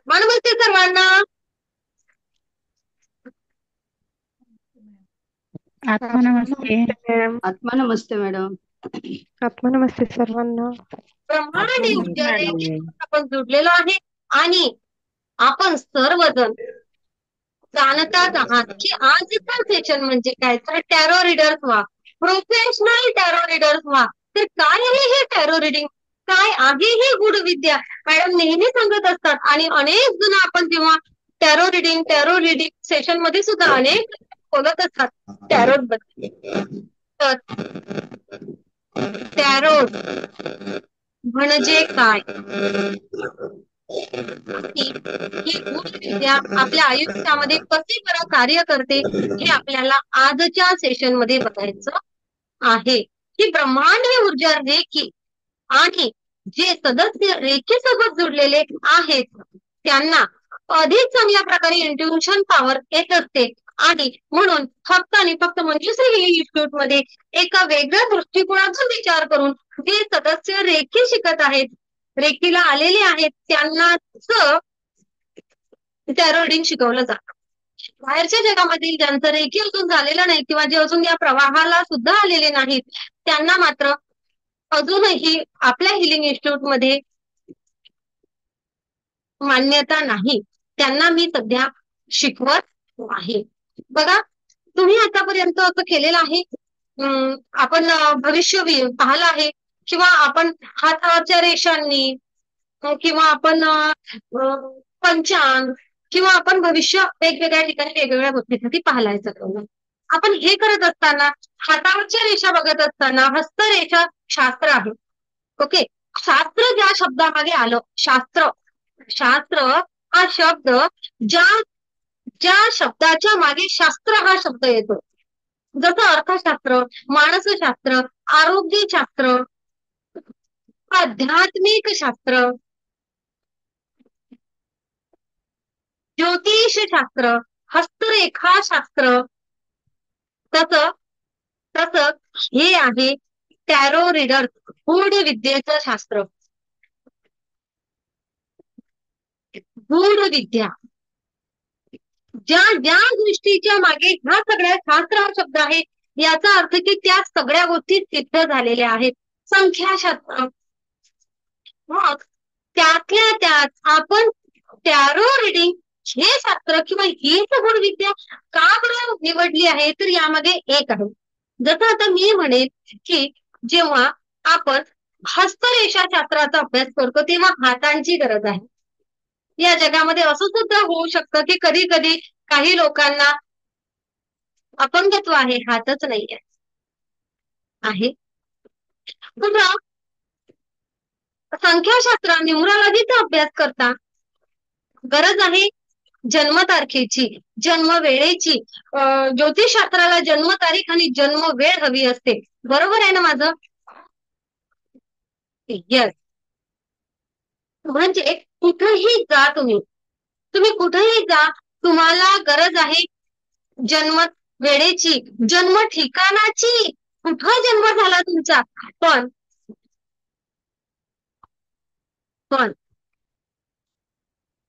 नमस्ते सर्वांना. आत्मा नमस्ते. मॅम. आत्मा नमस्ते मॅडम. आत्मा नमस्ते सर्वांना. ब्रह्मांड आत्मा आणि नमस्ते ऊर्जा मॅडम. रेषेतून आपण जुडलेलो आहे आणि आपण सर्वजण जाणताच आहात की आजचा सेशन म्हणजे काय, तर टॅरो रीडर्स व्हा, प्रोफेशनल टॅरो रीडर्स व्हा. तर काय आहे हे टॅरो रीडिंग, काय आहे ही गूढ विद्या, मॅडम नेहमी सांगत असतात. आणि अनेक जण आपण जेव्हा टॅरो रीडिंग सेशन मध्ये सुद्धा अनेक बोलत असतात टॅरो बद्दल. तर टॅरो म्हणजे काय, ही गूढ विद्या आपल्या आयुष्यामध्ये कशी बरं कार्य करते हे आपल्याला आजच्या सेशन मध्ये बघायचं आहे. ही ब्रह्मांडीय ऊर्जा रेखी आणि जे सदस्य रेखेसोबत जुडलेले आहेत त्यांना अधिक चांगल्या प्रकारे इंट्युशन पॉवर येत असते. आणि म्हणून फक्त आणि फक्त मंजुश्री हिलिंग इन्स्टिट्यूट मध्ये एका वेगळ्या दृष्टिकोनातून विचार करून जे सदस्य रेखी शिकत आहेत, रेखीला आलेले आहेत, त्यांनाच टॅरो रीडिंग शिकवलं जातं. बाहेरच्या जगामध्ये ज्यांचं रेखी अजून झालेलं नाही किंवा जे अजून या प्रवाहाला सुद्धा आलेले नाहीत, त्यांना मात्र अजूनही आपल्या हिलिंग इन्स्टिट्यूट मध्ये मान्यता नाही. त्यांना मी सध्या शिकवत आहे. बघा, तुम्ही आतापर्यंत असं केलेलं आहे, आपण भविष्य पाहिलं आहे किंवा आपण हाताच्या रेषांनी किंवा आपण पंचांग किंवा आपण भविष्य वेगवेगळ्या ठिकाणी वेगवेगळ्या गोष्टीसाठी पाहायचं. आपण हे करत असताना हातावरच्या रेषा बघत असताना हस्तरेषा शास्त्र आहे. ओके, शास्त्र ज्या शब्दामध्ये आलं, शास्त्र शास्त्र हा शब्द ज्या ज्या शब्दाच्या मागे शास्त्र हा शब्द येतो, जसं अर्थशास्त्र, मानसशास्त्र, आरोग्यशास्त्र, आध्यात्मिक शास्त्र, ज्योतिषशास्त्र, हस्तरेखाशास्त्र, तसं तसं हे आहे टॅरो रीडर गूढ विद्येचं शास्त्र. गूढ विद्या ज्या ज्या गोष्टीच्या मागे ह्या सगळ्या शास्त्र हा शब्द आहे, याचा अर्थ की त्या सगळ्या गोष्टी सिद्ध झालेल्या आहेत. संख्याशास्त्र, मग त्यातल्या त्यात आपण टॅरो रीडिंग हे शास्त्र किंवा हीच गूढ विद्या का बरं निवडली आहे, तर यामध्ये एक आहे. जसं आता मी म्हणेन की जेव्हा आपण हस्तरेषा शास्त्राचा अभ्यास करतो तेव्हा हातांची गरज आहे. या जगामध्ये असं सुद्धा होऊ शकतं की कधी कधी काही लोकांना अपंगत्व आहे, हातच नाही आहे. बघा, संख्याशास्त्र न्यूमरॉलॉजीचा अभ्यास करता गरज आहे जन्मतारखेची, जन्म वेळेची. ज्योतिषशास्त्राला जन्मतारीख आणि जन्म वेळ हवी असते. बरोबर आहे ना माझं? येस. म्हणजे कुठेही जा, तुम्ही कुठेही जा, तुम्हाला गरज आहे जन्म वेळेची, जन्म ठिकाणाची, कुठं जन्म झाला तुमचा. पण पण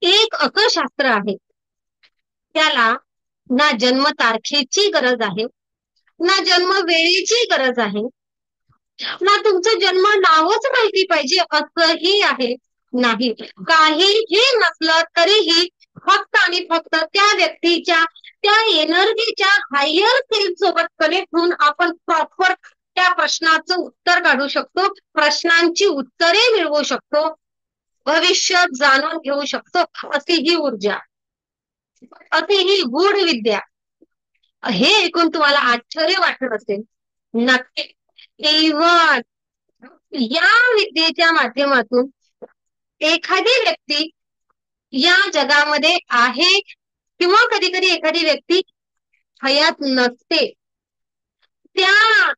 एक असं शास्त्र आहे, त्याला ना जन्म तारखेची गरज आहे, ना जन्म वेळेची गरज आहे, ना तुमचं जन्म नावच माहिती पाहिजे असंही आहे. नाही, काहीही नसलं तरीही फक्त आणि फक्त त्या व्यक्तीच्या, त्या एनर्जीच्या हायर सेल्फ सोबत कनेक्ट होऊन आपण प्रॉपर त्या प्रश्नाचं उत्तर काढू शकतो, प्रश्नांची उत्तरे मिळवू शकतो, भविष्य जाणून घेऊ शकतो. अशी ही ऊर्जा, अशी ही गूढ विद्या. हे ऐकून तुम्हाला आश्चर्य वाटत असेल. नक्की. इव्हन या विद्येच्या माध्यमातून एखादी व्यक्ती या जगामध्ये आहे किंवा कधी कधी एखादी व्यक्ती हयात नसते, त्या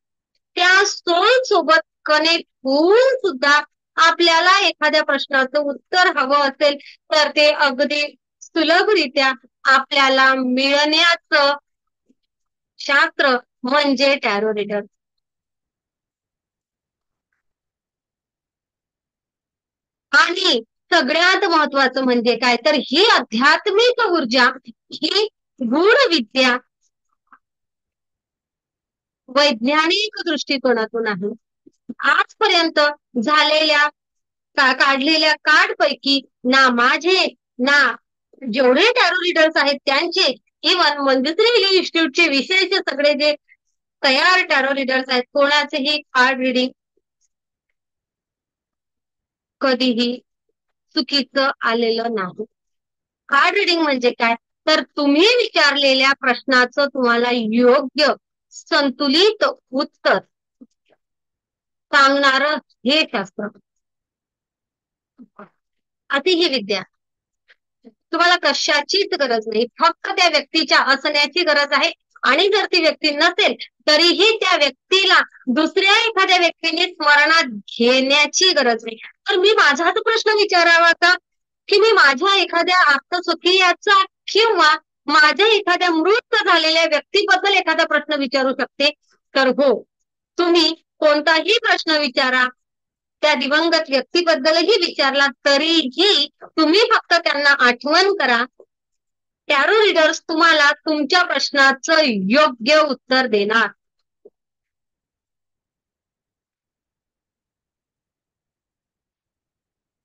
त्या सोल सोबत कनेक्ट होऊन सुद्धा आपल्याला एखाद्या प्रश्नाचं उत्तर हवं असेल तर ते अगदी सुलभरित्या आपल्याला मिळण्याचं शास्त्र म्हणजे टॅरो रीडर. आणि सगळ्यात महत्वाचं म्हणजे काय तर ही आध्यात्मिक ऊर्जा, ही गूढ विद्या वैज्ञानिक दृष्टिकोनातून आहे. आजपर्यंत झालेल्या काढलेल्या कार्डपैकी ना माझे ना जेवढे टॅरो रीडर्स आहेत त्यांचे, इव्हन मंजुश्री हिली इन्स्टिट्यूटचे विशेष सगळे जे तयार टॅरो रीडर्स आहेत, कोणाचेही कार्ड रिडिंग कधीही चुकीचं आलेलं नाही. कार्ड रिडिंग म्हणजे काय तर तुम्ही विचारलेल्या प्रश्नाचं तुम्हाला योग्य संतुलित उत्तर सांगणार हे शास्त्र. अति ही विद्या तुम्हाला कशाचीच गरज नाही, फक्त त्या व्यक्तीच्या असण्याची गरज आहे. आणि जर ती व्यक्ती नसेल तरीही त्या व्यक्तीला दुसऱ्या एखाद्या व्यक्तीने स्मरणात घेण्याची गरज नाही. तर मी माझाच प्रश्न विचारावा का की मी माझ्या एखाद्या आप्तसुखीयाचा किंवा माझ्या एखाद्या मृत झालेल्या व्यक्तीबद्दल एखादा प्रश्न विचारू शकते? तर हो, तुम्ही कोणताही प्रश्न विचारा, त्या दिवंगत व्यक्तीबद्दलही विचारला तरीही तुम्ही फक्त त्यांना आठवण करा. टॅरो रीडर्स तुम्हाला तुमच्या प्रश्नाचं योग्य उत्तर देणार.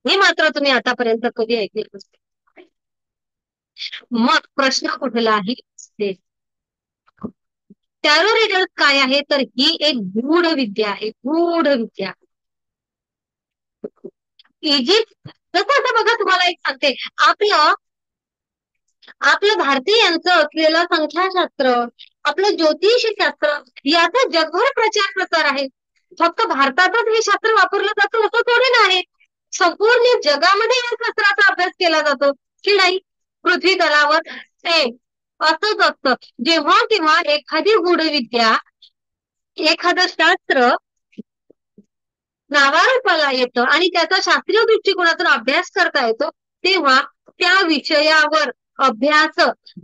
हे मात्र तुम्ही आतापर्यंत कधी ऐकले नसते. मग प्रश्न कुठलाही असते. टॅरो रीडर्स काय आहे तर ही एक गूढ विद्या आहे, गूढ विद्या. इजिप्त जसं आता बघा तुम्हाला एक सांगते, आपलं भारतीयांचं असलेलं संख्याशास्त्र, आपलं ज्योतिषशास्त्र याचा जगभर प्रचार प्रसार आहे. फक्त भारतातच हे शास्त्र वापरलं जातं असं थोडे नाही, संपूर्ण जगामध्ये या शास्त्राचा अभ्यास केला जातो की नाही. पृथ्वी तलावर असंच असतं. जेव्हा केव्हा एखादी गूढविद्या, एखादं शास्त्र नावारूपाला येतं आणि त्याचा शास्त्रीय दृष्टिकोनातून अभ्यास करता येतो, तेव्हा त्या विषयावर अभ्यास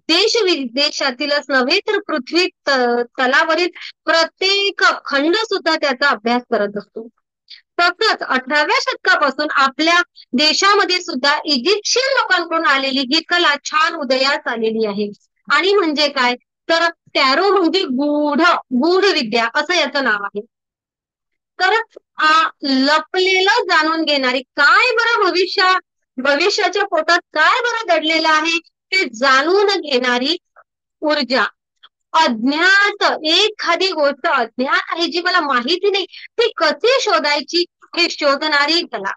देश विदेशातीलच नव्हे तर पृथ्वी तलावरील प्रत्येक खंड सुद्धा त्याचा अभ्यास करत असतो. तसंच 18व्या शतकापासून आपल्या देशामध्ये सुद्धा इजिप्शियन लोकांकडून आलेली ही कला छान उदयास आलेली आहे. आणि म्हणजे काय तर टॅरो म्हणजे गूढ विद्या असं याचं नाव आहे. तर लपलेलं जाणून घेणारी, काय बरं भविष्याच्या पोटात काय बरं दडलेलं आहे ते जाणून घेणारी ऊर्जा. अज्ञात एखादी गोष्ट अज्ञात आहे जी मला माहिती नाही ती कशी शोधायची हे शोधणारी कला.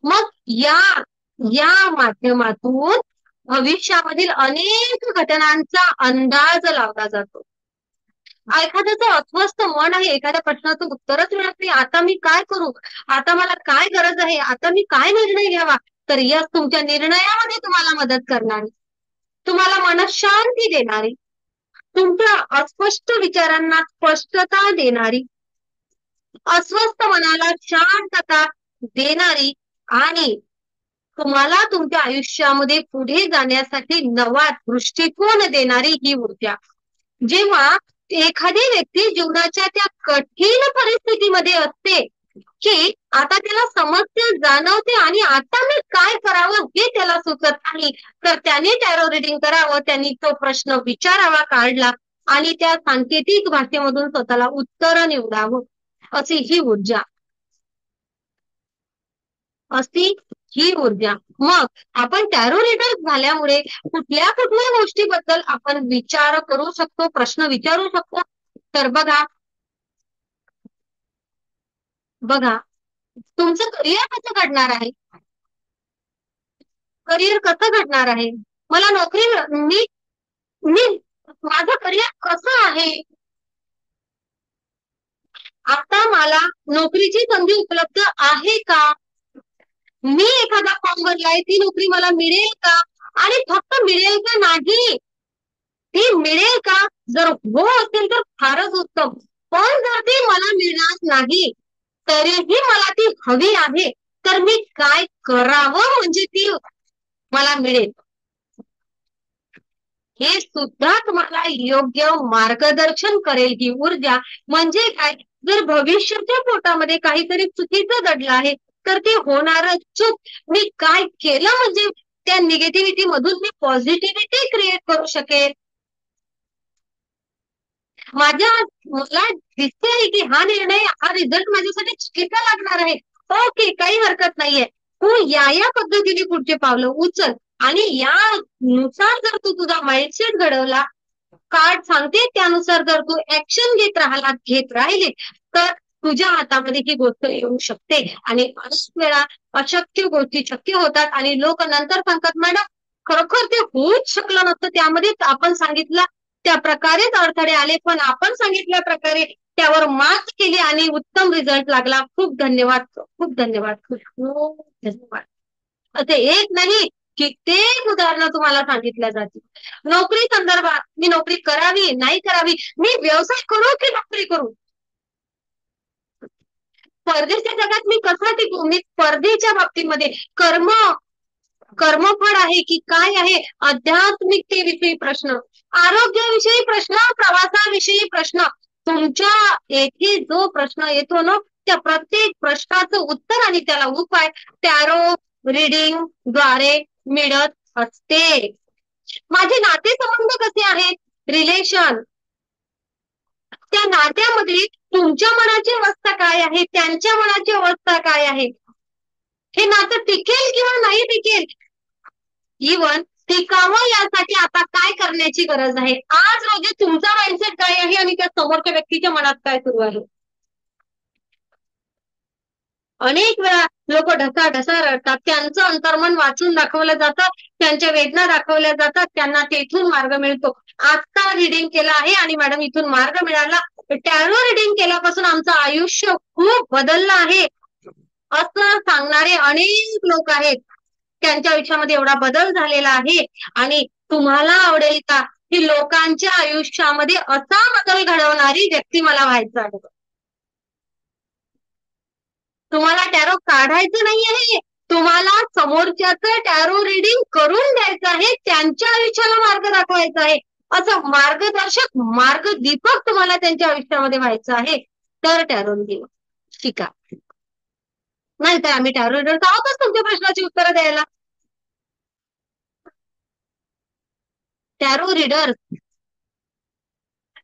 मग या माध्यमातून भविष्यामधील अनेक घटनांचा अंदाज लावला जातो. एखाद्याचं अस्वस्थ मन आहे, एखाद्या प्रश्नाचं उत्तरच मिळत नाही, आता मी काय करू, आता मला काय गरज आहे, आता मी काय निर्णय घ्यावा, तर या तुमच्या निर्णयामध्ये तुम्हाला मदत करणारी, तुम्हाला मनशांती देणारी, तुमच्या अस्पष्ट विचारांना स्पष्टता देणारी, अस्वस्थ मनाला शांतता देणारी आणि तुम्हाला तुमच्या आयुष्यामध्ये पुढे जाण्यासाठी नवा दृष्टिकोन देणारी ही ऊर्जा. जेव्हा एखादी व्यक्ती जीवनाच्या त्या कठीण परिस्थितीमध्ये असते की आता त्याला समस्या जाणवते आणि आता मी काय करावं हे त्याला सुचत नाही, तर त्याने टॅरो रिडिंग करावं, त्यांनी तो प्रश्न विचारावा कार्डला आणि त्या सांकेतिक भाषेमधून स्वतःला उत्तर निवडावं. अशी ही ऊर्जा, अशी ही ऊर्जा. मग आपण टॅरो रीडर झाल्यामुळे कुठल्या गोष्टीबद्दल आपण विचार करू शकतो, प्रश्न विचारू शकतो. तर बघा तुमचं करिअर कसं घडणार आहे, करिअर कसं घडणार आहे, मला नोकरी, मी माझं करिअर कसं आहे, आता मला नोकरीची संधी उपलब्ध आहे का, मी एखादा फॉर्म भरलाय, ती नोकरी मला मिळेल का, आणि फक्त मिळेल का नाही, ती मिळेल का, जर हो असेल तर फारच उत्तम. पण जर ती मला मिळणार नाही तरीही मला ती हवी आहे, तर मी काय करावं म्हणजे ती मला मिळेल, हे सुद्धा तुम्हाला योग्य मार्गदर्शन करेल ही ऊर्जा. म्हणजे काय, जर भविष्याच्या पोटामध्ये काहीतरी चुकीचं दडलं आहे तर ते होणार चूक मी काय केलं म्हणजे त्या निगेटिव्हिटी मधून मी पॉझिटिव्हिटी क्रिएट करू शकेल. मला दिसते आहे की हा निर्णय हा रिझल्ट माझ्यासाठी चुकीचा लागणार आहे. ओके, काही हरकत नाहीये. तू या पद्धतीने पुढचे पावलं उचल आणि यानुसार जर तू तुझा माइंडसेट घडवला, कार्ड सांगते त्यानुसार जर तू ऍक्शन घेत राहिले तर तुझ्या हातामध्ये ही गोष्ट येऊ शकते. आणि अनेक वेळा अशक्य गोष्टी शक्य होतात आणि लोक नंतर सांगतात मॅडम खरोखर ते होऊच शकलं नसतं, त्यामध्ये आपण सांगितलं त्या प्रकारेच अडथळे आले, पण आपण सांगितल्या प्रकारे त्यावर मात केली आणि उत्तम रिझल्ट लागला. खूप धन्यवाद, खूप धन्यवाद, खूप खूप धन्यवाद. असे एक नाही कित्येक उदाहरणं तुम्हाला सांगितल्या जातील. नोकरी संदर्भात मी नोकरी करावी नाही करावी, मी व्यवसाय करू की नोकरी करू, स्पर्धेच्या जगात मी कसा टिकू, मी स्पर्धेच्या बाबतीमध्ये कर्मफळ आहे की काय आहे, आध्यात्मिकतेविषयी प्रश्न, आरोग्याविषयी प्रश्न, प्रवासाविषयी प्रश्न, तुमच्या येथे जो प्रश्न येतो ना त्या प्रत्येक प्रश्नाचं उत्तर आणि त्याला उपाय टॅरो रीडिंग द्वारे मिळत असते. माझे नातेसंबंध कसे आहेत, रिलेशन, त्या नात्यामध्ये तुमच्या मनाची अवस्था काय आहे, त्यांच्या मनाची अवस्था काय आहे, हे नातं टिकेल किंवा नाही टिकेल, इवन टिकावं यासाठी आता काय करण्याची गरज आहे, आज रोजी तुमचा माइंडसेट काय आहे आणि त्या समोरच्या व्यक्तीच्या मनात काय सुरू आहे. अनेक वेळा लोक ढसाढसा रडतात, त्यांचं अंतर्मन वाचून दाखवलं जातं, त्यांच्या वेदना दाखवल्या जातात, त्यांना तेथून मार्ग मिळतो. आता रिडिंग केलं आहे आणि मॅडम इथून मार्ग मिळाला, टॅरो रिडिंग केल्यापासून आमचं आयुष्य खूप बदललं आहे असं सांगणारे अनेक लोक आहेत. त्यांच्या आयुष्यामध्ये एवढा बदल झालेला आहे. आणि तुम्हाला आवडेल का की लोकांच्या आयुष्यामध्ये असा बदल घडवणारी व्यक्ती मला व्हायचं आहे. तुम्हाला टॅरो काढायचं नाही आहे, तुम्हाला समोरच्याचं टॅरो रिडिंग करून द्यायचं आहे, त्यांच्या आयुष्याला मार्ग दाखवायचा आहे, असं मार्गदर्शक मार्गदीपक तुम्हाला त्यांच्या आयुष्यामध्ये व्हायचं आहे. तर टॅरो रिडिंग शिका, नाही तर आम्ही टॅरो रिडर आहोतच तुमच्या प्रश्नाची उत्तरं द्यायला. टॅरो रीडर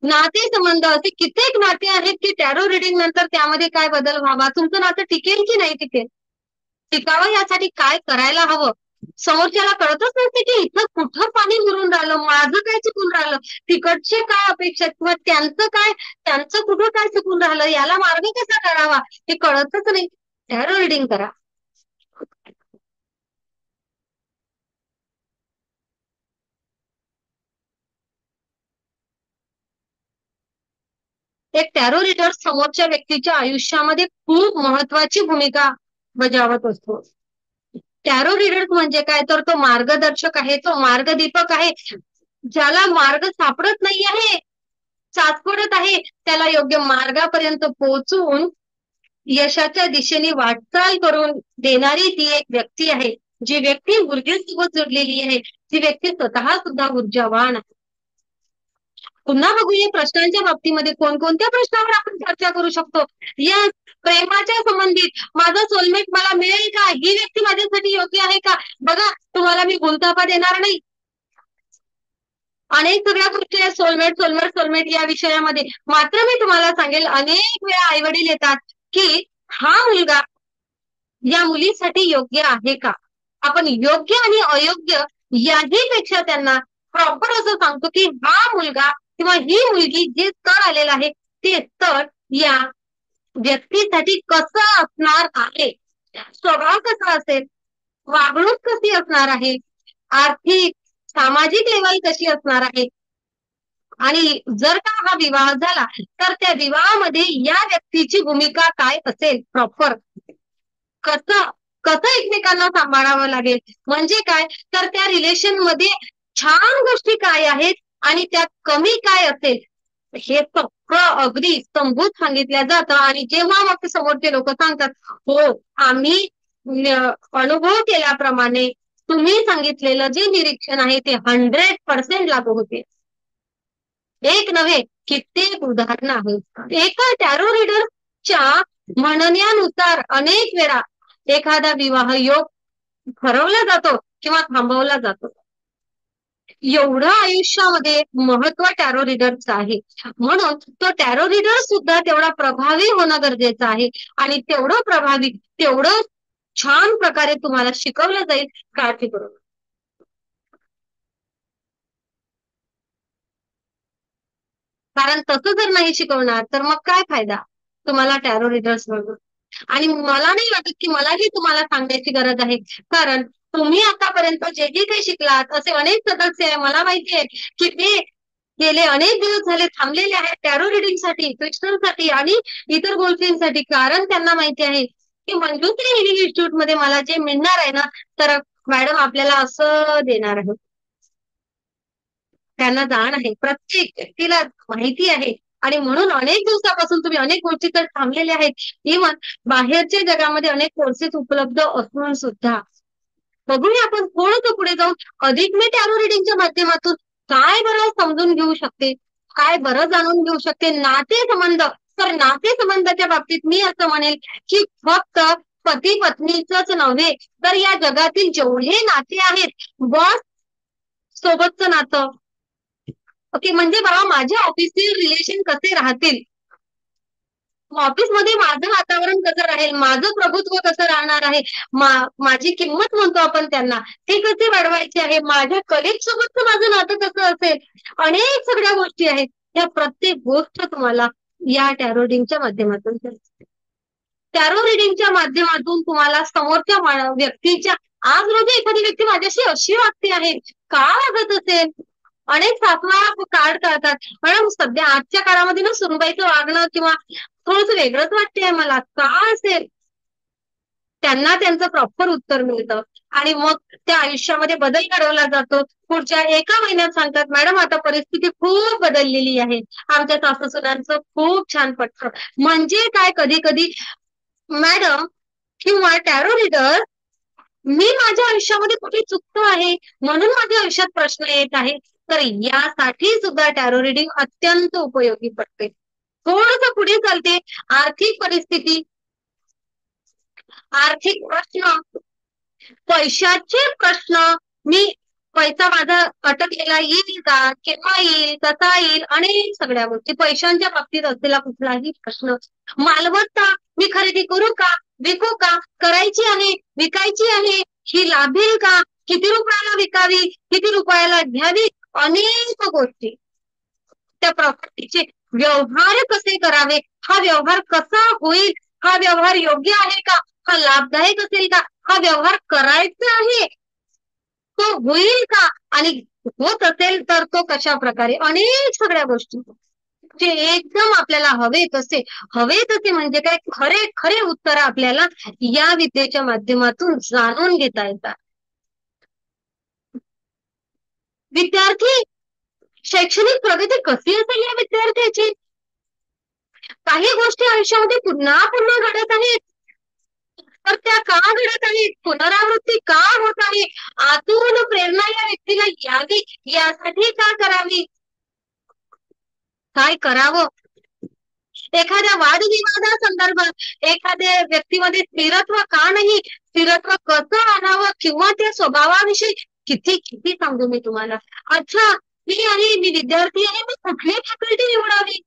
नाते संबंध असे कित्येक नाते आहेत की टॅरो रिडिंग नंतर त्यामध्ये काय बदल व्हावा, तुमचं नातं टिकेल की नाही टिकेल, टिकावं यासाठी काय करायला हवं. समोरच्याला कळतच नसते की इथं कुठं पाणी मुरून राहिलं, माझं काय चुकून राहिलं, तिकडचे काय अपेक्षा किंवा त्यांचं कुठं काय चुकून राहिलं, याला मार्ग कसा करावा हे कळतच नाही. टॅरो रिडिंग करा. एक टॅरो रीडर समोरच्या व्यक्तीच्या आयुष्यामध्ये खूप महत्वाची भूमिका बजावत असतो. टॅरो रीडर म्हणजे काय, तर तो मार्गदर्शक आहे, तो मार्गदीपक आहे. ज्याला मार्ग सापडत नाही आहे, सापडत आहे, त्याला योग्य मार्गापर्यंत पोहोचून यशाच्या दिशेने वाटचाल करून देणारी ती एक व्यक्ती आहे. जी व्यक्ती ऊर्जेसोबत जोडलेली आहे, ती व्यक्ती स्वतः सुद्धा ऊर्जावान आहे. पुन्हा बघूया प्रश्नांच्या बाबतीमध्ये कोणकोणत्या प्रश्नावर आपण चर्चा करू शकतो. या प्रेमाच्या संबंधित माझा सोलमेट मला मिळेल का, ही व्यक्ती माझ्यासाठी योग्य आहे का. बघा तुम्हाला मी गुलतापा देणार नाही, अनेक सगळ्या गोष्टी आहेत सोलमेट या विषयामध्ये. मात्र मी तुम्हाला सांगेल अनेक वेळा आई वडील येतात की हा मुलगा या मुलीसाठी योग्य आहे का. आपण योग्य आणि अयोग्य याही पेक्षा त्यांना प्रॉपर असं सांगतो की हा मुलगा किंवा ही मुलगी जे स्थळ आलेलं आहे ते स्थळ या व्यक्तीसाठी कसं असणार आहे, स्वभाव कसा असेल, वागणूक कशी असणार आहे, आर्थिक सामाजिक लेवल कशी असणार आहे, आणि जर का हा विवाह झाला तर त्या विवाहामध्ये या व्यक्तीची भूमिका काय असेल, प्रॉपर कसं कसं एकमेकांना सांभाळावं लागेल. म्हणजे काय तर त्या रिलेशन मध्ये छान गोष्टी काय आहेत आणि त्यात कमी काय असेल हे सगळं अगदी संभूत सांगितलं जातं. आणि जेव्हा मग समोरचे लोक सांगतात हो आम्ही अनुभव केल्याप्रमाणे तुम्ही सांगितलेलं जे निरीक्षण आहे ते 100% लागू होते. एक नव्हे कित्येक उदाहरणं आहेत. एका टॅरो रीडरच्या म्हणण्यानुसार अनेक वेळा एखादा विवाह योग ठरवला जातो किंवा थांबवला जातो. एवढं आयुष्यामध्ये महत्व टॅरो रीडरचं आहे. म्हणून तो टॅरो रीडर सुद्धा तेवढा प्रभावी होणं गरजेचं आहे आणि तेवढं प्रभावी, तेवढं छान प्रकारे तुम्हाला शिकवलं जाईल. काळजी करू नका. कारण तसं जर नाही शिकवणार तर मग काय फायदा तुम्हाला टॅरो रीडर्स म्हणून. आणि मला नाही वाटत की मलाही तुम्हाला सांगण्याची गरज आहे, कारण तुम्ही आतापर्यंत जे जे काही शिकलात असे अनेक सदस्य आहे, मला माहिती आहे की ते गेले अनेक दिवस झाले थांबलेले आहेत टॅरो रीडिंगसाठी, क्रिस्टलसाठी आणि इतर गोष्टींसाठी. कारण त्यांना माहिती आहे की मंजुश्री हिलिंग इन्स्टिट्यूट मध्ये मला जे मिळणार आहे ना, तर मॅडम आपल्याला असं देणार आहे. त्यांना जाण आहे, प्रत्येक व्यक्तीला माहिती आहे आणि म्हणून अनेक दिवसापासून तुम्ही अनेक गोष्टी तर थांबलेल्या आहेत. इव्हन बाहेरच्या जगामध्ये अनेक कोर्सेस उपलब्ध असून सुद्धा. बघूया आपण थोडंसं पुढे जाऊन अधिक मी टॅरो रिडिंगच्या माध्यमातून काय बरं समजून घेऊ शकते, काय बरं जाणून घेऊ शकते. नाते संबंध, तर नाते संबंधाच्या बाबतीत मी असं म्हणेल की फक्त पती पत्नीच नव्हे तर या जगातील जेवढे नाते आहेत, बॉस सोबतचं नातं, ओके, म्हणजे बाबा माझ्या ऑफिसचे रिलेशन कसे राहतील, ऑफिसमध्ये माझं वातावरण कसं राहील, माझं प्रभुत्व कसं राहणार आहे, माझी किंमत म्हणतो आपण त्यांना, ते कसे वाढवायचे आहे, माझ्या कलिग सोबतचं माझं नातं कसं असेल, अनेक सगळ्या गोष्टी आहेत. या प्रत्येक गोष्ट तुम्हाला या टॅरो रिडिंगच्या माध्यमातून दिसते. टॅरो रिडिंगच्या माध्यमातून तुम्हाला समोरच्या व्यक्तीच्या, आज रोजी एखादी व्यक्ती माझ्याशी अशी वागते आहे, का वागत असेल, अनेक सासवा कार्ड करतात. मॅडम सध्या आजच्या काळामध्ये ना सुनबाईचं वागणं किंवा थोडस वेगळंच वाटते मला, का असेल. त्यांना त्यांचं प्रॉपर उत्तर मिळतं आणि मग त्या आयुष्यामध्ये बदल घडवला जातो. पुढच्या एका महिन्यात सांगतात मॅडम आता परिस्थिती खूप बदललेली आहे, आमच्या सासूसुनांचं खूप छान पटतं. म्हणजे काय, कधी कधी मॅडम किंवा टॅरो रीडर, मी माझ्या आयुष्यामध्ये कुठे चुकतो आहे म्हणून माझ्या आयुष्यात प्रश्न येत आहे, तर यासाठी सुद्धा टॅरो रीडिंग अत्यंत उपयोगी पडते. थोडस पुढे चालते. आर्थिक परिस्थिती, आर्थिक प्रश्न, पैशाचे प्रश्न, मी पैसा माझा अटकलेला येईल का, केव्हा येईल, कसा येईल, अनेक सगळ्या गोष्टी पैशांच्या बाबतीत असलेला कुठलाही प्रश्न, मालमत्ता मी खरेदी करू का, विकू का, करायची आहे, विकायची आहे, ही लाभेल का, किती रुपयाला विकावी, किती रुपयाला घ्यावी, अनेक गोष्टी. त्या प्रॉपर्टीचे व्यवहार कसे करावे, हा व्यवहार कसा होईल, हा व्यवहार योग्य आहे का, हा लाभदायक असेल का, हा व्यवहार करायचा आहे, तो होईल का, आणि होत असेल तर तो कशा प्रकारे, अनेक सगळ्या गोष्टी जे एकदम आपल्याला हवे तसे म्हणजे काय, खरे खरे उत्तर आपल्याला या विद्येच्या माध्यमातून जाणून घेता येतात. विद्यार्थी, शैक्षणिक प्रगती कशी असेल या विद्यार्थ्याची, काही गोष्टी आयुष्यामध्ये पुन्हा पुन्हा घडत आहेत, तर त्या का घडत आहेत, पुनरावृत्ती का होत आहे, आतून प्रेरणा या व्यक्तीला यावी, यासाठी का करावी, काय करावं, एखाद्या वादविवादासंदर्भात एखाद्या व्यक्तीमध्ये स्थिरत्व का नाही, स्थिरत्व कसं आणावं, किंवा त्या स्वभावाविषयी किती किती सांगू मी तुम्हाला. अच्छा, मी विद्यार्थी आहे, मी कुठली फॅकल्टी निवडावी,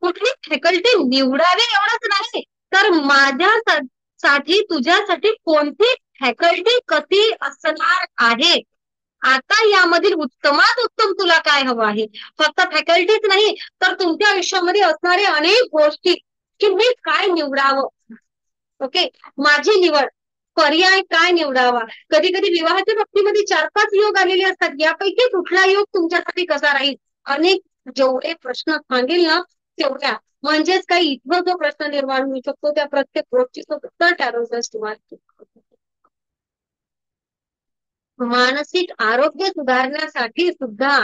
कुठली फॅकल्टी निवडावी एवढंच नाही, तर माझ्यासाठी तुझ्यासाठी कोणती फॅकल्टी कशी असणार आहे, आता यामधील उत्तमात उत्तम तुला काय हवं आहे. फक्त फॅकल्टीच नाही तर तुमच्या आयुष्यामध्ये असणारे अनेक गोष्टी की मी काय निवडावं, ओके, माझी निवड, पर्याय काय निवडावा. कधी कधी विवाहाच्या बाबतीमध्ये 4-5 योग आलेले असतात, यापैकी कुठला योग तुमच्यासाठी कसा राहील, अनेक जेवढे प्रश्न सांगेल ना तेवढ्या, म्हणजेच काही इथं जो प्रश्न निर्माण होऊ शकतो त्या प्रत्येक गोष्टीचं उत्तर टॅरो तुम्हाला. मानसिक आरोग्य सुधारण्यासाठी सुद्धा,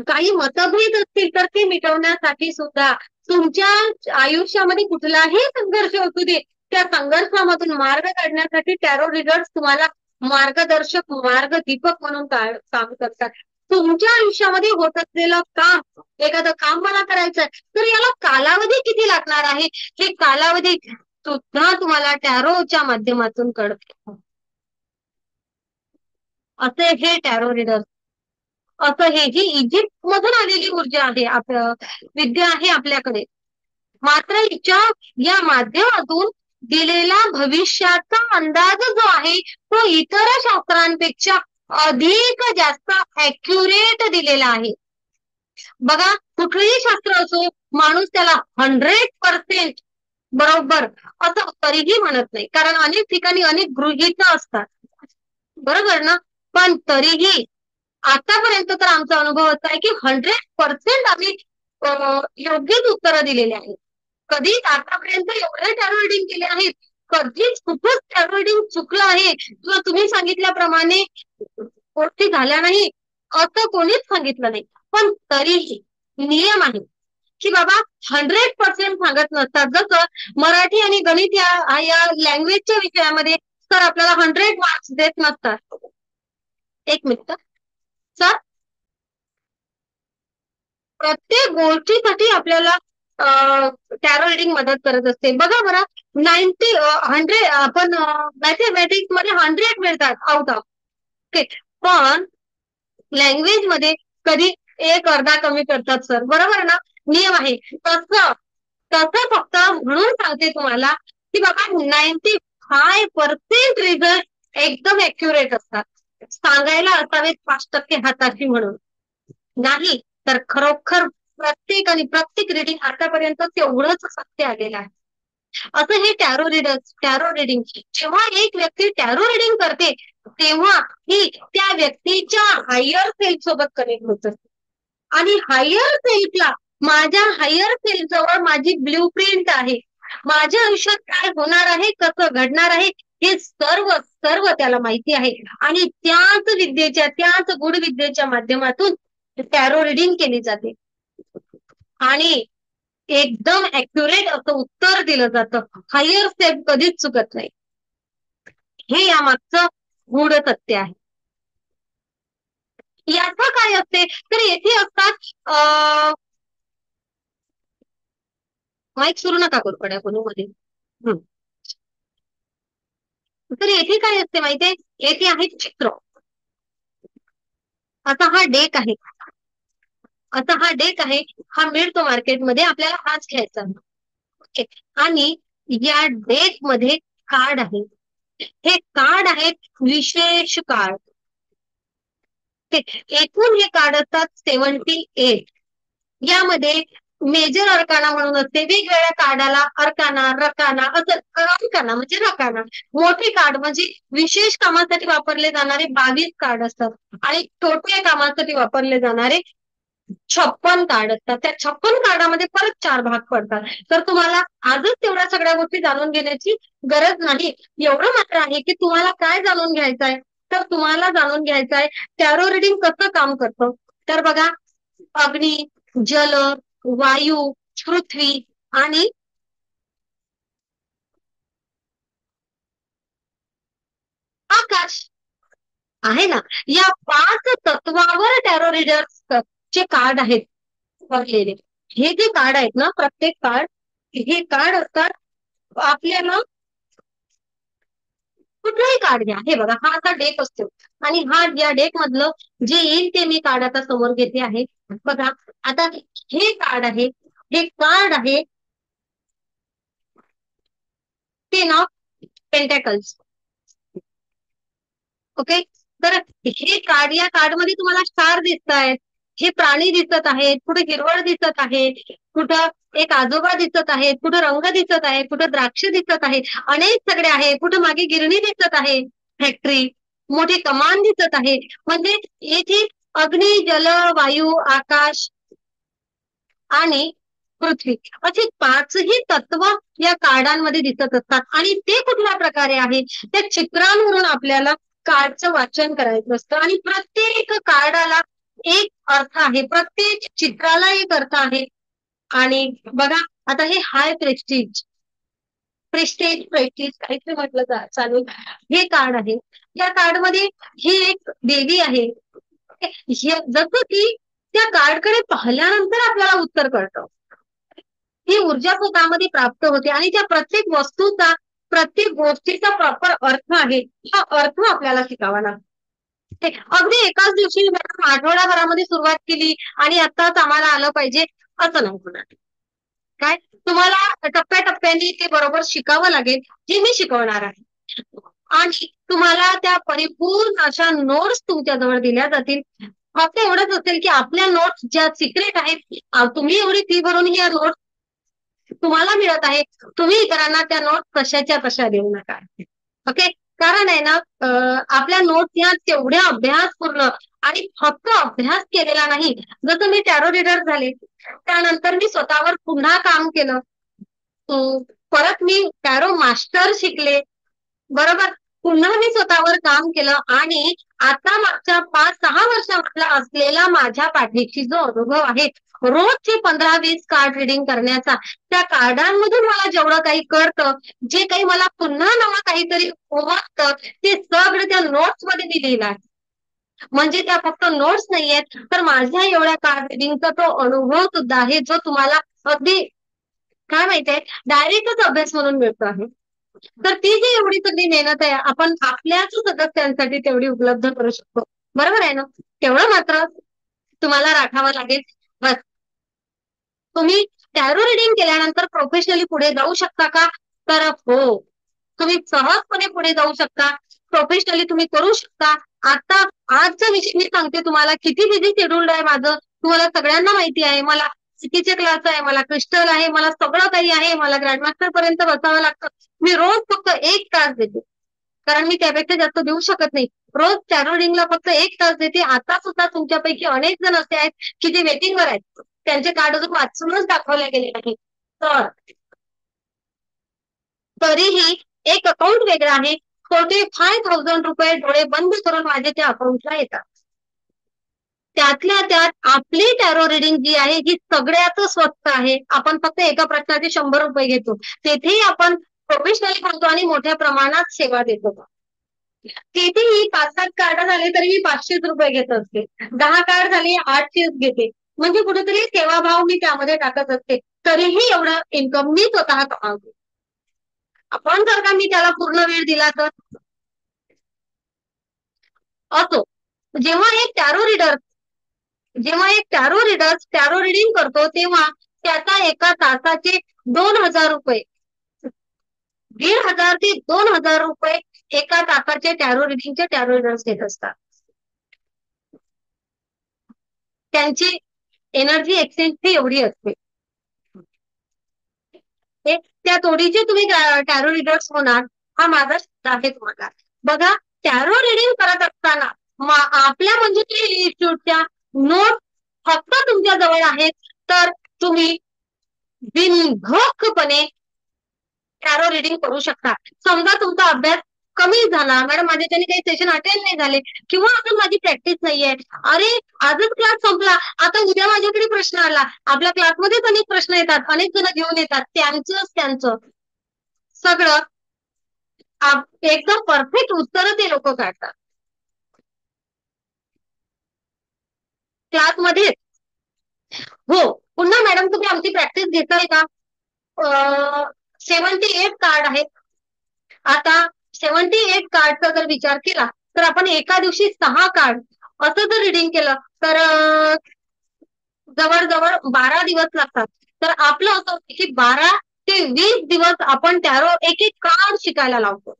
काही मतभेद असतील तर ते मिटवण्यासाठी सुद्धा, तुमच्या आयुष्यामध्ये कुठलाही संघर्ष असू दे त्या संघर्षामधून मार्ग काढण्यासाठी टॅरो रीडर्स तुम्हाला मार्गदर्शक, मार्गदीपक म्हणून काम करतात. तुमच्या आयुष्यामध्ये होत असलेलं काम, एखादं काम मला करायचंय तर याला कालावधी किती लागणार आहे, हे कालावधी सुद्धा तुम्हाला टॅरोच्या माध्यमातून कळते. असे हे टॅरो रीडर, असं हे ही इजिप्त मधून आलेली ऊर्जा आहे, विद्या आहे आपल्याकडे. मात्र हिच्या या माध्यमातून दिलेला भविष्याचा अंदाज जो आहे तो इतर शास्त्रांपेक्षा अधिक जास्त ऍक्युरेट दिलेला आहे. बघा, कुठलंही शास्त्र असो, माणूस त्याला 100% बरोबर असं तरीही म्हणत नाही, कारण अनेक ठिकाणी अनेक गृहीत असतात, बरोबर ना. पण तरीही आतापर्यंत तर आमचा अनुभव असा आहे की 100% आम्ही योग्यच उत्तरं दिलेली आहेत. कधीच आतापर्यंत एवढे टॅरो रीडिंग केले आहेत, कधीच खूपच टॅरो रीडिंग चुकलं आहे किंवा तुम्ही सांगितल्याप्रमाणे गोष्टी झाल्या नाही असं कोणीच सांगितलं नाही. पण तरीही नियम आहे की बाबा 100% सांगत नसतात. जसं मराठी आणि गणित या लँग्वेजच्या विषयामध्ये सर आपल्याला 100 मार्क्स देत नसतात. एक मिनिट सर, प्रत्येक गोष्टीसाठी आपल्याला टॅरो रीडिंग मदत करत असते. बघा बरं, 100 आपण मॅथमॅटिक्स मध्ये 100 मिळतात आउट ऑफ, ओके, पण लँग्वेज मध्ये कधी एक अर्धा कमी करतात सर, बरोबर ना. नियम आहे तसं फक्त म्हणून सांगते तुम्हाला की बाबा 95% रिझल्ट एकदम ऍक्युरेट असतात. सांगायला असावेत 5% हाताशी म्हणून नाही, तर खरोखर प्रत्येक रिडिंग आतापर्यंत तेवढंच सत्य आलेलं आहे. असं हे टॅरो रिडिंग, जेव्हा एक व्यक्ती टॅरो रिडिंग करते तेव्हा ही त्या व्यक्तीच्या हायर सेल्फ सोबत कनेक्ट होत असते. आणि हायर सेल्फला, माझ्या हायर सेल्फ जवळ माझी ब्ल्यूप्रिंट आहे, माझ्या आयुष्यात काय होणार आहे, कसं घडणार आहे हे सर्व त्याला माहिती आहे. आणि त्याच गुढ विद्येच्या माध्यमातून टॅरो रिडिंग केली जाते आणि एकदम ऍक्युरेट असं उत्तर दिलं जातं. हायर स्टेप कधीच चुकत नाही. हे यामागचं गूढ सत्य आहे. याचं काय असते तर येथे असतात, माईक सुरू नका करू पड्या कोणी मध्ये. तर येथे काय असते माहितीये, येथे आहे चित्र. आता हा डेक आहे, हा मिळतो मार्केटमध्ये, आपल्याला हाच घ्यायचा. आणि या डेक मध्ये कार्ड आहे, हे कार्ड आहेत विशेष कार्ड. एकूण हे कार्ड असतात 78. यामध्ये मेजर अर्काना म्हणून असते, वेगवेगळ्या कार्डाला अर्काना, रकाना असं, अर्काना म्हणजे रकाना. मोठे कार्ड म्हणजे विशेष कामासाठी वापरले जाणारे 22 कार्ड असतात आणि छोट्या कामासाठी वापरले जाणारे 56 कार्ड असतात. त्या 56 कार्डामध्ये परत 4 भाग पडतात. तर तुम्हाला आजच तेवढ्या सगळ्या गोष्टी जाणून घेण्याची गरज नाही. एवढं मात्र आहे की तुम्हाला काय जाणून घ्यायचं आहे, तर तुम्हाला जाणून घ्यायचं आहे टॅरो रिडिंग कसं काम करतं. तर बघा, अग्नी, जल, वायू, पृथ्वी आणि आकाश आहे ना, या 5 तत्वावर टॅरो रीडर्स चे कार्ड आहेत भरलेले. हे जे कार्ड आहेत ना, प्रत्येक कार्ड, हे कार्ड असतात आपल्याला. कुठलाही कार्ड घ्या, हे बघा हा असा डेक असतो आणि हा या डेक मधलं जे येईल ते मी कार्ड आता समोर घेते आहे. बघा आता हे कार्ड आहे, हे कार्ड आहे टेन ऑफ पेंटॅकल्स, ओके. तर हे कार्ड, या कार्ड मध्ये तुम्हाला स्टार दिसत आहेत, हे प्राणी दिसत आहेत, कुठे हिरवळ दिसत आहे, कुठं एक आजोबा दिसत आहेत, कुठं रंग दिसत आहे, कुठं द्राक्ष दिसत आहे, अनेक सगळे आहे, कुठं मागे गिरणी दिसत आहे, फॅक्टरी, मोठी कमान दिसत आहे. म्हणजे येथे अग्नी, जल, वायू, आकाश आणि पृथ्वी अशी 5ही तत्व या कार्डांमध्ये दिसत असतात. आणि ते कुठल्या प्रकारे आहे, त्या चित्रांवरून आपल्याला कार्डचं वाचन करायचं असतं. आणि प्रत्येक कार्डाला एक अर्थ आहे, प्रत्येक चित्राला एक अर्थ आहे. आणि बघा आता हे हाय प्रेस्टीज काहीतरी म्हटलं चालू, हे कार्ड आहे. या कार्ड मध्ये ही एक देवी आहे. जसं की त्या कार्डकडे पाहिल्यानंतर आपल्याला उत्तर कळतं. ही ऊर्जा स्वतःमध्ये प्राप्त होते आणि त्या प्रत्येक वस्तूचा, प्रत्येक गोष्टीचा प्रॉपर अर्थ आहे, हा अर्थ आपल्याला शिकावा लागतो. अगदी एकाच दिवशी आठवड्याभरामध्ये सुरुवात केली आणि आताच आम्हाला आलं पाहिजे असं नाही होणार. काय तुम्हाला टप्प्याटप्प्याने ते बरोबर शिकावं लागेल, जे मी शिकवणार आहे. आणि तुम्हाला त्या परिपूर्ण अशा नोट्स तुमच्याजवळ दिल्या जातील. फक्त एवढंच असेल की आपल्या नोट्स ज्या सिक्रेट आहेत, तुम्ही एवढी फी भरून या नोट्स तुम्हाला मिळत आहे, तुम्ही इतरांना त्या नोट्स तशाच्या तशा देऊ नका. ओके, कारण आहे ना आपल्या नोट्स या तेवढ्या अभ्यासपूर्ण आणि फक्त अभ्यास केलेला नाही. जसं मी टॅरो रीडर झाले त्यानंतर मी स्वतःवर पुन्हा काम केलं, परत मी टॅरो मास्टर शिकले, बरोबर, पुन्हा मी स्वतःवर काम केलं आणि आता मागच्या 5-6 वर्षामधला असलेला माझ्या पाठीशी जो अनुभव आहे, रोजचे 15-20 कार्ड रिडिंग करण्याचा, त्या कार्डांमधून मला जेवढं काही कळतं, जे काही मला पुन्हा नवं काहीतरी उमगतं, ते सगळं त्या नोट्स मध्ये मी लिहिलं आहे. म्हणजे त्या फक्त नोट्स नाहीयेत, तर माझ्या एवढ्या कार्ड रिडिंगचा तो अनुभव सुद्धा आहे, जो तुम्हाला अगदी काय माहितीये डायरेक्टच अभ्यास म्हणून मिळतो आहे. तर ती जी एवढी सगळी मेहनत आहे, आपण आपल्याच सदस्यांसाठी तेवढी उपलब्ध करू शकतो. बरोबर आहे ना? तेवढं मात्र तुम्हाला राखावं लागेल. बस. तुम्ही टॅरो रिडिंग केल्यानंतर प्रोफेशनली पुढे जाऊ शकता का? तर हो, तुम्ही सहजपणे पुढे जाऊ शकता. प्रोफेशनली तुम्ही करू शकता. आता आजचा विषय मी सांगते तुम्हाला, किती बिझी शेड्यूल आहे माझं, तुम्हाला सगळ्यांना माहिती आहे. मला सिटीचे क्लास आहे, मला क्रिस्टल आहे, मला सगळं काही आहे, मला ग्रँडमास्टर पर्यंत बसावं लागतं. मी रोज फक्त 1 तास देते, कारण मी त्यापेक्षा जास्त देऊ शकत नाही. रोज टॅरो रिडिंगला फक्त 1 तास देते. आता सुद्धा तुमच्यापैकी अनेक जण असे आहेत की जे वेटिंगवर आहेत, त्यांचे कार्ड अजून वाचूनच दाखवले गेले नाही. तर तरीही एक अकाउंट वेगळं आहे. 45,000 रुपये डोळे बंद करून माझे त्या अकाउंटला येतात. त्यातल्या त्यात आपली टॅरो रिडिंग जी आहे ही सगळ्यात स्वस्त आहे. आपण फक्त एका प्रश्नाचे 100 रुपये घेतो. तेथेही आपण प्रोफेशनली करतो आणि मोठ्या प्रमाणात सेवा देतो. तिथेही 5-7 कार्ड झाले तरी मी 500 रुपये घेत असते. 10 कार्ड झाले 800 घेते. म्हणजे कुठेतरी सेवाभाव मी त्यामध्ये टाकत असते. तरीही एवढं इन्कम मी स्वतः कमावते. आपण जर का मी त्याला पूर्ण वेळ दिला तर असो. जेव्हा एक टॅरो रीडर टॅरो रिडिंग करतो तेव्हा त्याचा एका तासाचे 2,000 रुपये, 1,500 ते 2,000 रुपये एका तासाचे टॅरो रिडिंगचे टॅरो रीडर्स घेत असतात. त्यांची एनर्जी एक्सचेंज ही एवढी असते. त्या तोडीचे तुम्ही टॅरो रीडर्स होणार, हा माझा शब्द आहे तुम्हाला. बघा, टॅरो रिडिंग करत असताना आपल्या म्हणजे इन्स्टिट्यूटच्या नोट फक्त तुमच्या जवळ आहेत, तर तुम्ही बिनधोकपणे टॅरो रिडिंग करू शकता. समजा तुमचा अभ्यास कमी झाला, मॅडम माझ्याच्याने काही सेशन अटेंड नाही झाले किंवा अजून माझी प्रॅक्टिस नाहीये, अरे आजच क्लास संपला, आता उद्या माझ्याकडे प्रश्न आला. आपल्या क्लासमध्येच अनेक प्रश्न येतात, अनेक जण घेऊन येतात, त्यांचं सगळं एकदम परफेक्ट उत्तर ते लोक काढतात क्लासमध्ये. हो, पुन्हा मॅडम तुम्ही आमची प्रॅक्टिस घेताय का? 78 कार्ड आहेत. आता 78 कार्डचा जर विचार केला तर आपण एका दिवशी 6 कार्ड असं जर रिडिंग केलं तर जवळजवळ 12 दिवस लागतात. तर आपलं असं होतं की 12 ते 20 दिवस आपण टॅरो एक कार्ड शिकायला लावतो.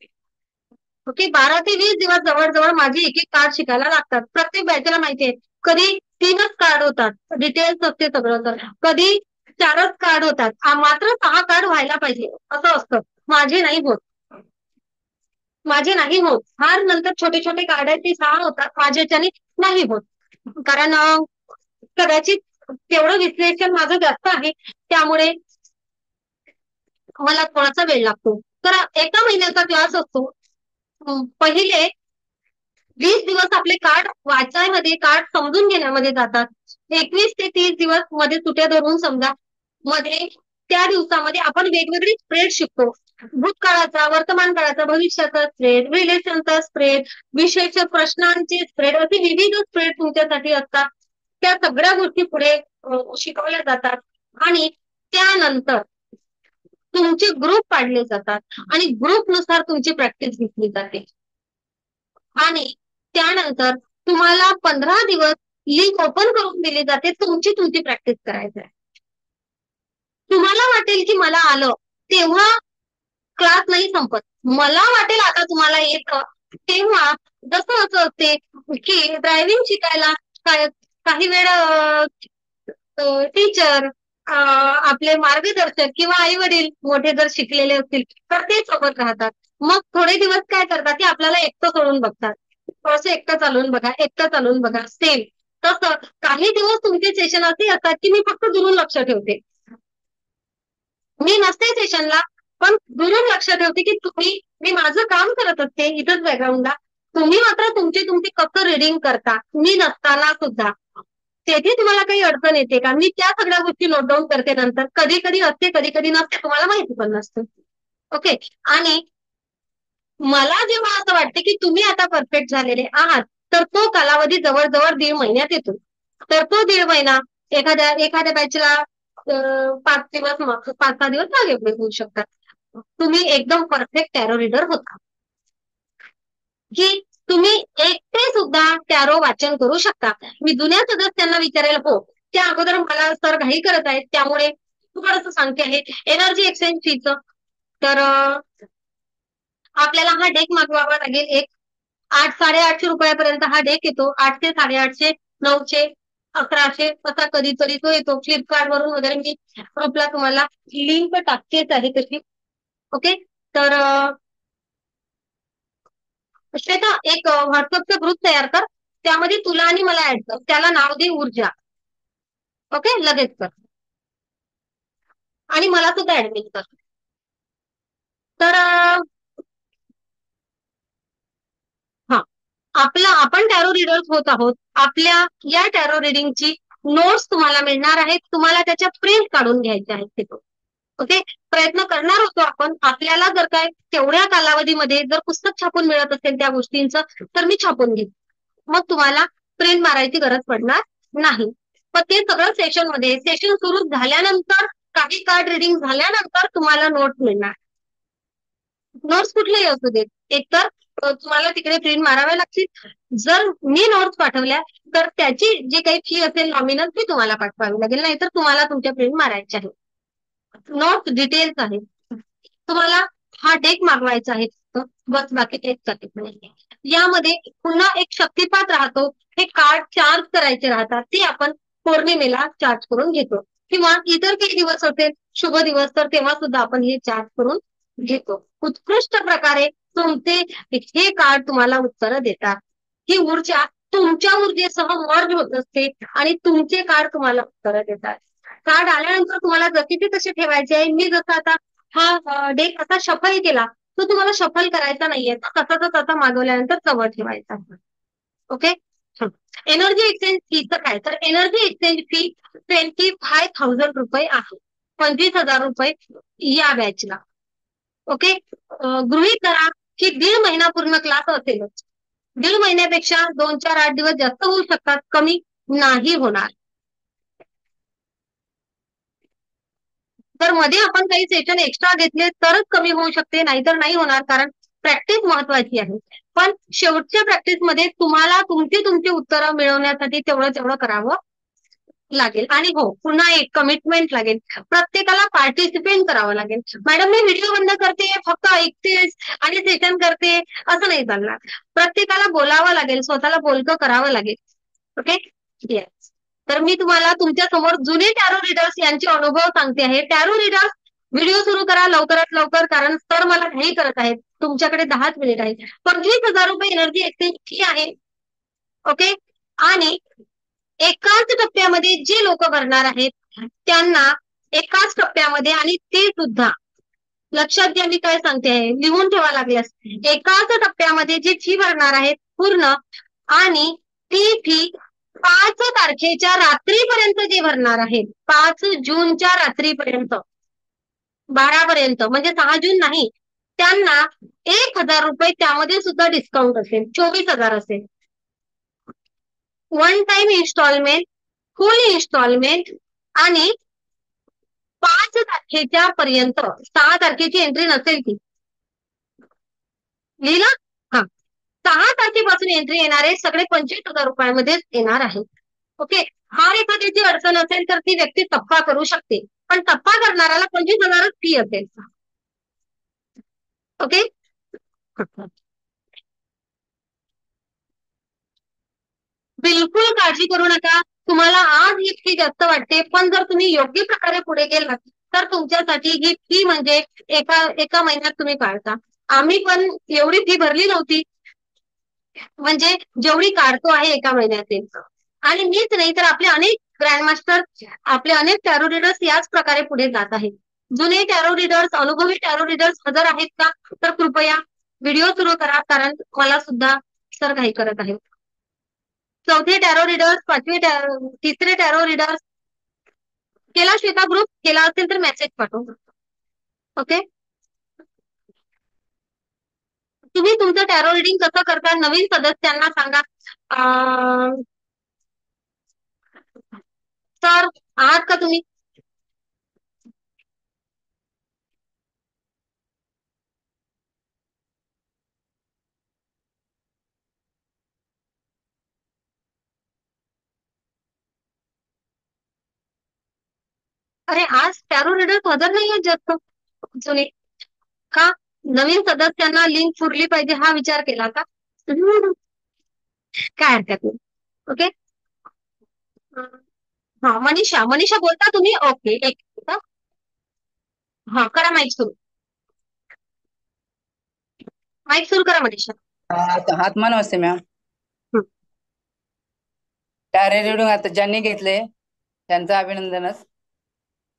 ओके, 12 ते 20 दिवस जवळजवळ माझे एक कार्ड शिकायला लागतात. प्रत्येक बॅचला माहितीये कधी 3च कार्ड होतात, डिटेल्स असते सगळं, तर कधी 4च कार्ड होतात, मात्र 6 कार्ड व्हायला पाहिजे असं असतं. माझे नाही होत. फार नंतर छोटे छोटे कार्ड आहेत ते 6 होतात, माझ्याच्याने नाही होत. कारण कदाचित तेवढं विश्लेषण माझं जास्त आहे, त्यामुळे मला थोडासा वेळ लागतो. तर एका महिन्याचा क्लास असतो. पहिले 20 दिवस आपले कार्ड वाचायमध्ये, कार्ड समजून घेण्यामध्ये जातात. 21 ते 30 दिवस मध्ये सुट्या धरून समजा, मध्ये त्या दिवसामध्ये आपण वेगवेगळी स्प्रेड शिकतो. भूतकाळाचा, वर्तमान काळाचा, भविष्याचा स्प्रेड, रिलेशनचा स्प्रेड, विशेष प्रश्नांचे स्प्रेड, असे विविध स्प्रेड तुमच्यासाठी असतात. त्या सगळ्या गोष्टी पुढे शिकवल्या जातात आणि त्यानंतर तुमचे ग्रुप पाडले जातात आणि ग्रुपनुसार तुमची प्रॅक्टिस घेतली जाते आणि त्यानंतर तुम्हाला 15 दिवस लिंक ओपन करून दिली जाते. तुमची प्रॅक्टिस करायची आहे. तुम्हाला वाटेल की मला आलं तेव्हा क्लास नाही संपत. मला वाटेल आता तुम्हाला येतं तेव्हा जसं असं असते की ड्रायव्हिंग शिकायला काही वेळ टीचर आपले मार्गदर्शक किंवा आई वडील मोठे जर शिकलेले असतील तर ते सोबत राहतात. मग थोडे दिवस काय करतात की आपल्याला एकटं सोडून बघतात. थोडंसं एकटं चालवून बघा सेम तसं काही दिवस तुमचे सेशन असे असतात की मी फक्त दुरून लक्ष ठेवते. मी नसते सेशनला पण दुरून लक्ष ठेवते की मी माझं काम करत असते इथंच बॅकग्राऊंडला. तुम्ही मात्र तुमचे कसं रिडिंग करता मी नसताना सुद्धा तेथे तुम्हाला काही अडचण येते का? मी त्या सगळ्या गोष्टी नोट डाऊन करते नंतर. कधी कधी असते कधी कधी नसते तुम्हाला माहिती पण नसतं. ओके. आणि मला जेव्हा असं वाटते की तुम्ही आता परफेक्ट झालेले आहात तर तो कालावधी जवळजवळ 1.5 महिन्यात येतो. तर तो 1.5 महिना एखाद्या बॅचला 5-6 दिवस मागे पुढे होऊ शकतात. तुम्ही एकदम परफेक्ट टॅरो रीडर होता की तुम्ही एकटे सुद्धा टॅरो वाचन करू शकता. मी जुन्या सदस्यांना विचारेल हो त्या अगोदर मला सर घाई करत आहेत त्यामुळे थोडंसं सांगते आहे एनर्जी एक्सचेंज फीचं. तर आपल्याला हा डेक मागवावा लागेल. एक 800-850 रुपयापर्यंत हा डेक येतो. 800, 850, 900, 1100 असा कधीतरी तो येतो. फ्लिपकार्ट वरून वगैरे मी ग्रुपला तुम्हाला लिंक टाकतेच आहे तशी. ओके. तर श्वेता एक व्हॉट्सअपचा ग्रुप तयार कर. त्यामध्ये तुला आणि मला ऍड कर. त्याला नाव दे ऊर्जा. ओके. लगेच कर आणि मला सुद्धा ऍडमिट कर. तर हा आपण टॅरो रीडर्स होत आहोत. आपल्या या टॅरो रिडिंगची नोट्स तुम्हाला मिळणार आहेत. तुम्हाला त्याच्या प्रिंट काढून घ्यायच्या आहेत तिथून. ओके. प्रयत्न करणार होतो आपण. आपल्याला जर काय तेवढ्या कालावधीमध्ये जर पुस्तक छापून मिळत असेल त्या गोष्टींचं तर मी छापून घेईन. मग तुम्हाला प्रिंट मारायची गरज पडणार नाही. पण ते सगळं सेशन सुरू झाल्यानंतर काही कार्ड रिडिंग झाल्यानंतर तुम्हाला नोट्स मिळणार. नोट्स कुठलेही असू देत. एकतर तुम्हाला तिकडे प्रिंट माराव्या लागतील. जर मी नोट्स पाठवल्या तर त्याची जी काही फी असेल नॉमिनल ती तुम्हाला पाठवावी लागेल. नाहीतर तुम्हाला तुमच्या प्रिंट मारायच्या आहेत. नोट्स डिटेल्स आहेत. तुम्हाला हा डेक मागवायचा आहे बस बाकी तेच नाही. यामध्ये पुन्हा एक शक्तिपात राहतो. हे कार्ड चार्ज करायचे राहतात ते आपण पौर्णिमेला चार्ज करून घेतो किंवा इतर काही दिवस असेल शुभ दिवस तर तेव्हा सुद्धा आपण हे चार्ज करून घेतो. उत्कृष्ट प्रकारे तुमचे हे कार्ड तुम्हाला उत्तरं देतात. ही ऊर्जा तुमच्या ऊर्जेसह मर्ज होत असते आणि तुमचे कार्ड तुम्हाला उत्तरं देतात. कार्ड आल्यानंतर तुम्हाला जसे ते तसे ठेवायचे आहे. मी जसं आता हा डेक असा शफल केला तो तुम्हाला शफल करायचा नाहीये. तसा मागवल्यानंतर जवळ ठेवायचा. ओके. एनर्जी एक्सचेंज फीचं काय तर एनर्जी एक्सचेंज फी 25,000 रुपये आहे. 25,000 रुपये या बॅचला. ओके. गृहीत धरा की 1.5 महिना पूर्ण क्लास असेलच. 1.5 महिन्यापेक्षा 2-4-8 दिवस जास्त होऊ शकतात. कमी नाही होणार. तर मध्ये आपण काही सेशन एक्स्ट्रा घेतले तरच कमी होऊ शकते नाहीतर नाही होणार कारण प्रॅक्टिस महत्वाची आहे. पण शेवटच्या प्रॅक्टिसमध्ये तुम्हाला तुमची उत्तरं मिळवण्यासाठी तेवढं करावं लागेल. आणि हो पुन्हा एक कमिटमेंट लागेल. प्रत्येकाला पार्टिसिपेट करावं लागेल. मॅडम मी व्हिडिओ बंद करते फक्त ऐकतेच आणि सेशन करते असं नाही चालणार. प्रत्येकाला बोलावं लागेल. स्वतःला बोलकं करावं लागेल. ओके. येस. तर मी तुम्हाला तुमच्या समोर जुने टॅरो रीडर्स यांचे अनुभव सांगते आहे. टॅरो रीडर्स व्हिडिओ सुरू करा लवकरात लवकर कारण सर मला घाई करत आहेत. तुमच्याकडे 10 मिनिट आहेत. 25,000 रुपये एनर्जी एक्सचेंज फी आहे. ओके. आणि एकाच टप्प्यामध्ये जे लोक भरणार आहेत त्यांना एकाच टप्प्यामध्ये आणि ते सुद्धा लक्षात घ्या मी काय सांगते आहे लिहून ठेवा लागल्यास एकाच टप्प्यामध्ये जे फी भरणार आहेत पूर्ण आणि ती फी 5 तारखेच्या रात्रीपर्यंत जे भरणार आहेत 5 जूनच्या रात्रीपर्यंत 12 पर्यंत म्हणजे 6 जून नाही त्यांना 1,000 रुपये त्यामध्ये सुद्धा डिस्काउंट असेल. 24,000 असेल. One time instalment full instalment आणि 5 तारखेच्या पर्यंत 6 तारखेची एंट्री नसेल ती लिहिला. हा, 6 तारखेपासून एंट्री येणारे सगळे 25,000 रुपयामध्येच येणार आहे. ओके. फार एखाद्याची अडचण असेल तर ती व्यक्ती टप्पा करू शकते, पण टप्पा करणाऱ्याला 25,000च फी असेल. ओके. बिलकुल काळजी करू नका. तुम्हाला आज ही फी जास्त वाटते, पण जर तुम्ही योग्य प्रकारे पुढे गेलात तर तुमच्यासाठी ही फी म्हणजे एका एका महिन्यात तुम्ही काढता. आम्ही पण एवढी फी भरली नव्हती, म्हणजे जेवढी काढतो आहे एका महिन्यातील. आणि मीच नाही तर आपले अनेक ग्रँडमास्टर, आपले अनेक टॅरो रीडर्स याच प्रकारे पुढे जात आहेत. जुने टॅरो रीडर्स, अनुभवी टॅरो रीडर्स हजर आहेत का? तर कृपया व्हिडिओ सुरू करा, कारण मला सुद्धा सर काही करत आहेत. चौथे टॅरो रीडर्स, तिसरे टॅरो रीडर्स केला श्वेता ग्रुप केला असेल तर मेसेज पाठवू. ओके. तुम्ही तुमचं टॅरो रिडिंग कसं करता नवीन सदस्यांना सांगा. सर आहात का तुम्ही? अरे आज टॅरो रीडर्स हजर नाही आहेत जास्त जुने. का? नवीन सदस्यांना लिंक पुरली पाहिजे हा विचार केला का? काय हरकत नाही. ओके. हा, मनीषा मनीषा बोलता तुम्ही? ओके, एक मिनिट. हा, करा माईक सुरू. माईक सुरू करा मनीषा. आत्मा नमस्ते मॅम. टॅरो रिडिंग आता ज्यांनी घेतले त्यांचं अभिनंदनच,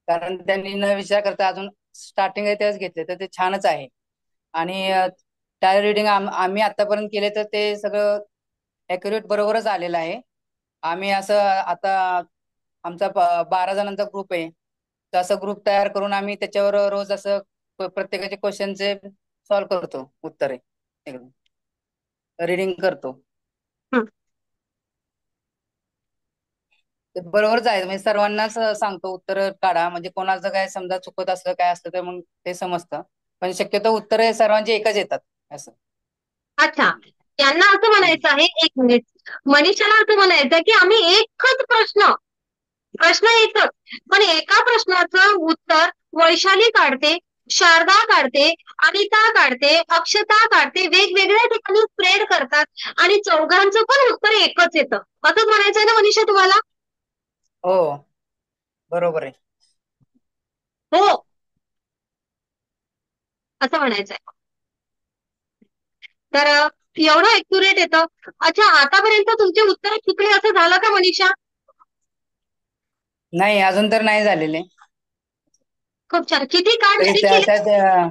कारण त्यांनी न विचार करता अजून स्टार्टिंग आहे तेच घेतले तर ते छानच आहे. आणि टॅरो रिडिंग आम्ही आतापर्यंत केले तर ते सगळं ॲक्युरेट बरोबरच आलेलं आहे. आम्ही असं आता आमचा 12 जणांचा ग्रुप आहे, तर असं ग्रुप तयार करून आम्ही त्याच्यावर रोज असं प्रत्येकाचे क्वेश्चनचे सॉल्व्ह करतो, उत्तरे एकदम रिडिंग करतो. ते बरोबरच आहे, म्हणजे सर्वांनाच सांगतो उत्तर काढा, म्हणजे कोणाचं काय समजा चुकत असलं काय असतं तर मग ते समजतं, पण शक्यतो उत्तर सर्वांची एकच येतात असं. अच्छा, त्यांना असं म्हणायचं आहे, एक मिनिट, मनीषाला असं म्हणायचं आहे की आम्ही एकच प्रश्न एकच, पण एका प्रश्नाचं उत्तर वैशाली काढते, शारदा काढते, अनिता काढते, अक्षता काढते, वेगवेगळ्या ठिकाणी स्प्रेड करतात आणि चौघांचं पण उत्तर एकच येतं. असंच म्हणायचं आहे ना मनीषा तुम्हाला? हो बरोबर आहे. हो, असं म्हणायचंय. तर एवढं ऍक्युरेट येतं. अच्छा, आतापर्यंत तुमचे उत्तर चुकले असं झालं का मनीषा? नाही, अजून तर नाही झालेले. खूप छान. किती कार्ड तरी रेडी केले?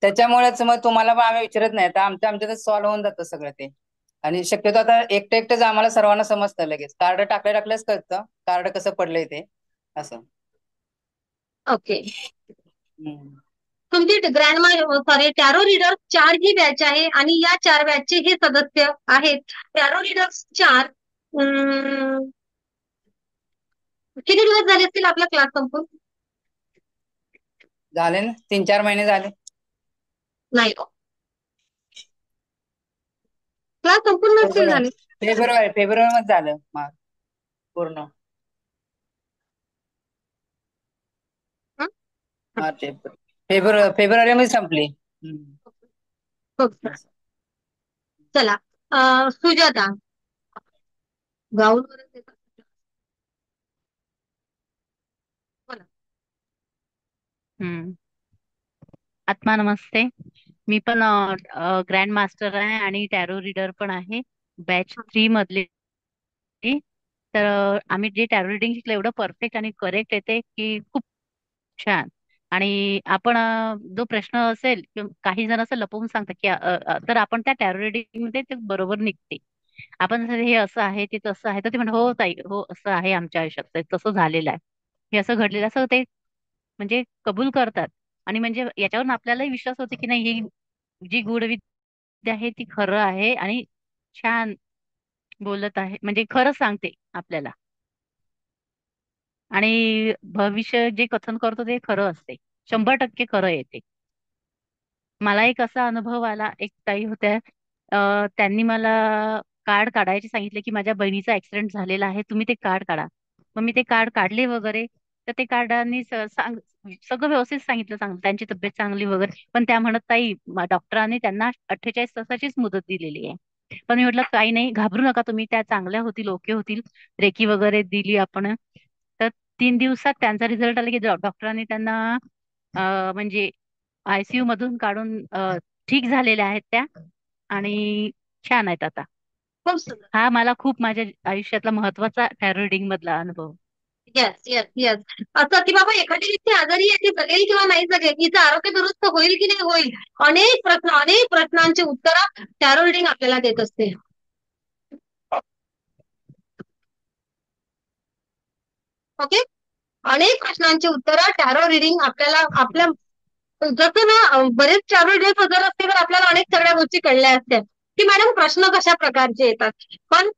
त्याच्यामुळेच मग तुम्हाला पण आम्ही विचारत नाही, तर आमच्यातच सॉल्व्ह होऊन जातं सगळं ते. आणि शक्यतो आता एकटेच आम्हाला सर्वांना समजतं, लगेच कार्ड टाकल्याच कळतं कार्ड कसं पडलंय ते असं. ओके. हम्म. तुमची सॉरी टॅरो रीडर 4 ही बॅच आहे आणि या 4 बॅचचे हे सदस्य आहेत. Tarot readers 4. किती दिवस झाले असतील आपला क्लास संपून? झाले ना, 3-4 महिने झाले. नाही, क्लास संपून नसतील झाले. फेब्रुवारी मध्ये झालं पूर्ण. हं? मार्च एप्रिल फेब्रुवारी मध्ये संपली. खूप छान. चला, सुजाता गाऊन हम्म. आत्मा नमस्ते. मी पण ग्रँड मास्टर आहे आणि टॅरो रीडर पण आहे, बॅच 3 मधली. तर आम्ही जे टॅरो रीडिंग शिकलं एवढं परफेक्ट आणि करेक्ट येते की खूप छान. आणि आपण जो प्रश्न असेल किंवा काही जण असं लपवून सांगतात की तर आपण त्या टॅरो रीडिंग मध्ये ते बरोबर निघते. आपण जर हे असं आहे ते तसं आहे तर ते म्हणतात हो ताई हो असं आहे आमच्या आयुष्यात तसं झालेलं आहे, हे असं घडलेलं असं ते म्हणजे कबूल करतात. आणि म्हणजे याच्यावरून आपल्यालाही विश्वास होते की नाही ही जी गूढविद्या आहे ती खरं आहे आणि छान बोलत आहे, म्हणजे खरं सांगते आपल्याला. आणि भविष्य जे कथन करतो ते खरं असते, 100% खरं येते. मला एक असा अनुभव आला, एक ताई होत्या, त्यांनी मला कार्ड काढायचे सांगितले की माझ्या बहिणीचा ऍक्सिडेंट झालेला आहे, तुम्ही ते कार्ड काढा. मग मी ते कार्ड काढले वगैरे. तर ते कार्डाने सगळं व्यवस्थित सांगितलं, चांगलं त्यांची तब्येत चांगली वगैरे. पण त्या म्हणत, ताई डॉक्टरांनी त्यांना 48 तासाचीच मुदत दिलेली आहे. पण मी म्हटलं काही नाही, घाबरू नका तुम्ही, त्या चांगल्या होतील, ओके होतील. रेकी वगैरे दिली आपण. तर 3 दिवसात त्यांचा रिझल्ट आला की डॉक्टरांनी त्यांना म्हणजे आयसीयू मधून काढून ठीक झालेल्या आहेत त्या, आणि छान आहेत आता. खूप सुंदर. हा मला खूप माझ्या आयुष्यातला महत्वाचा टॅरो रीडिंग मधला अनुभव. Yes yes yes. असं की बाबा एखादी व्यक्ती आजारी आहे, ती जगेल किंवा नाही जगेल, तिचं आरोग्य दुरुस्त होईल की नाही होईल, अनेक प्रश्नांची उत्तरं टॅरो रीडिंग आपल्याला देत असते. ओके. अनेक प्रश्नांची उत्तरं टॅरो रीडिंग आपल्याला आपल्या जसं ना बरेच टॅरो रीडर्स जर असते तर आपल्याला अनेक सगळ्या गोष्टी कळल्या असत्या की मॅडम प्रश्न कशा प्रकारचे येतात. पण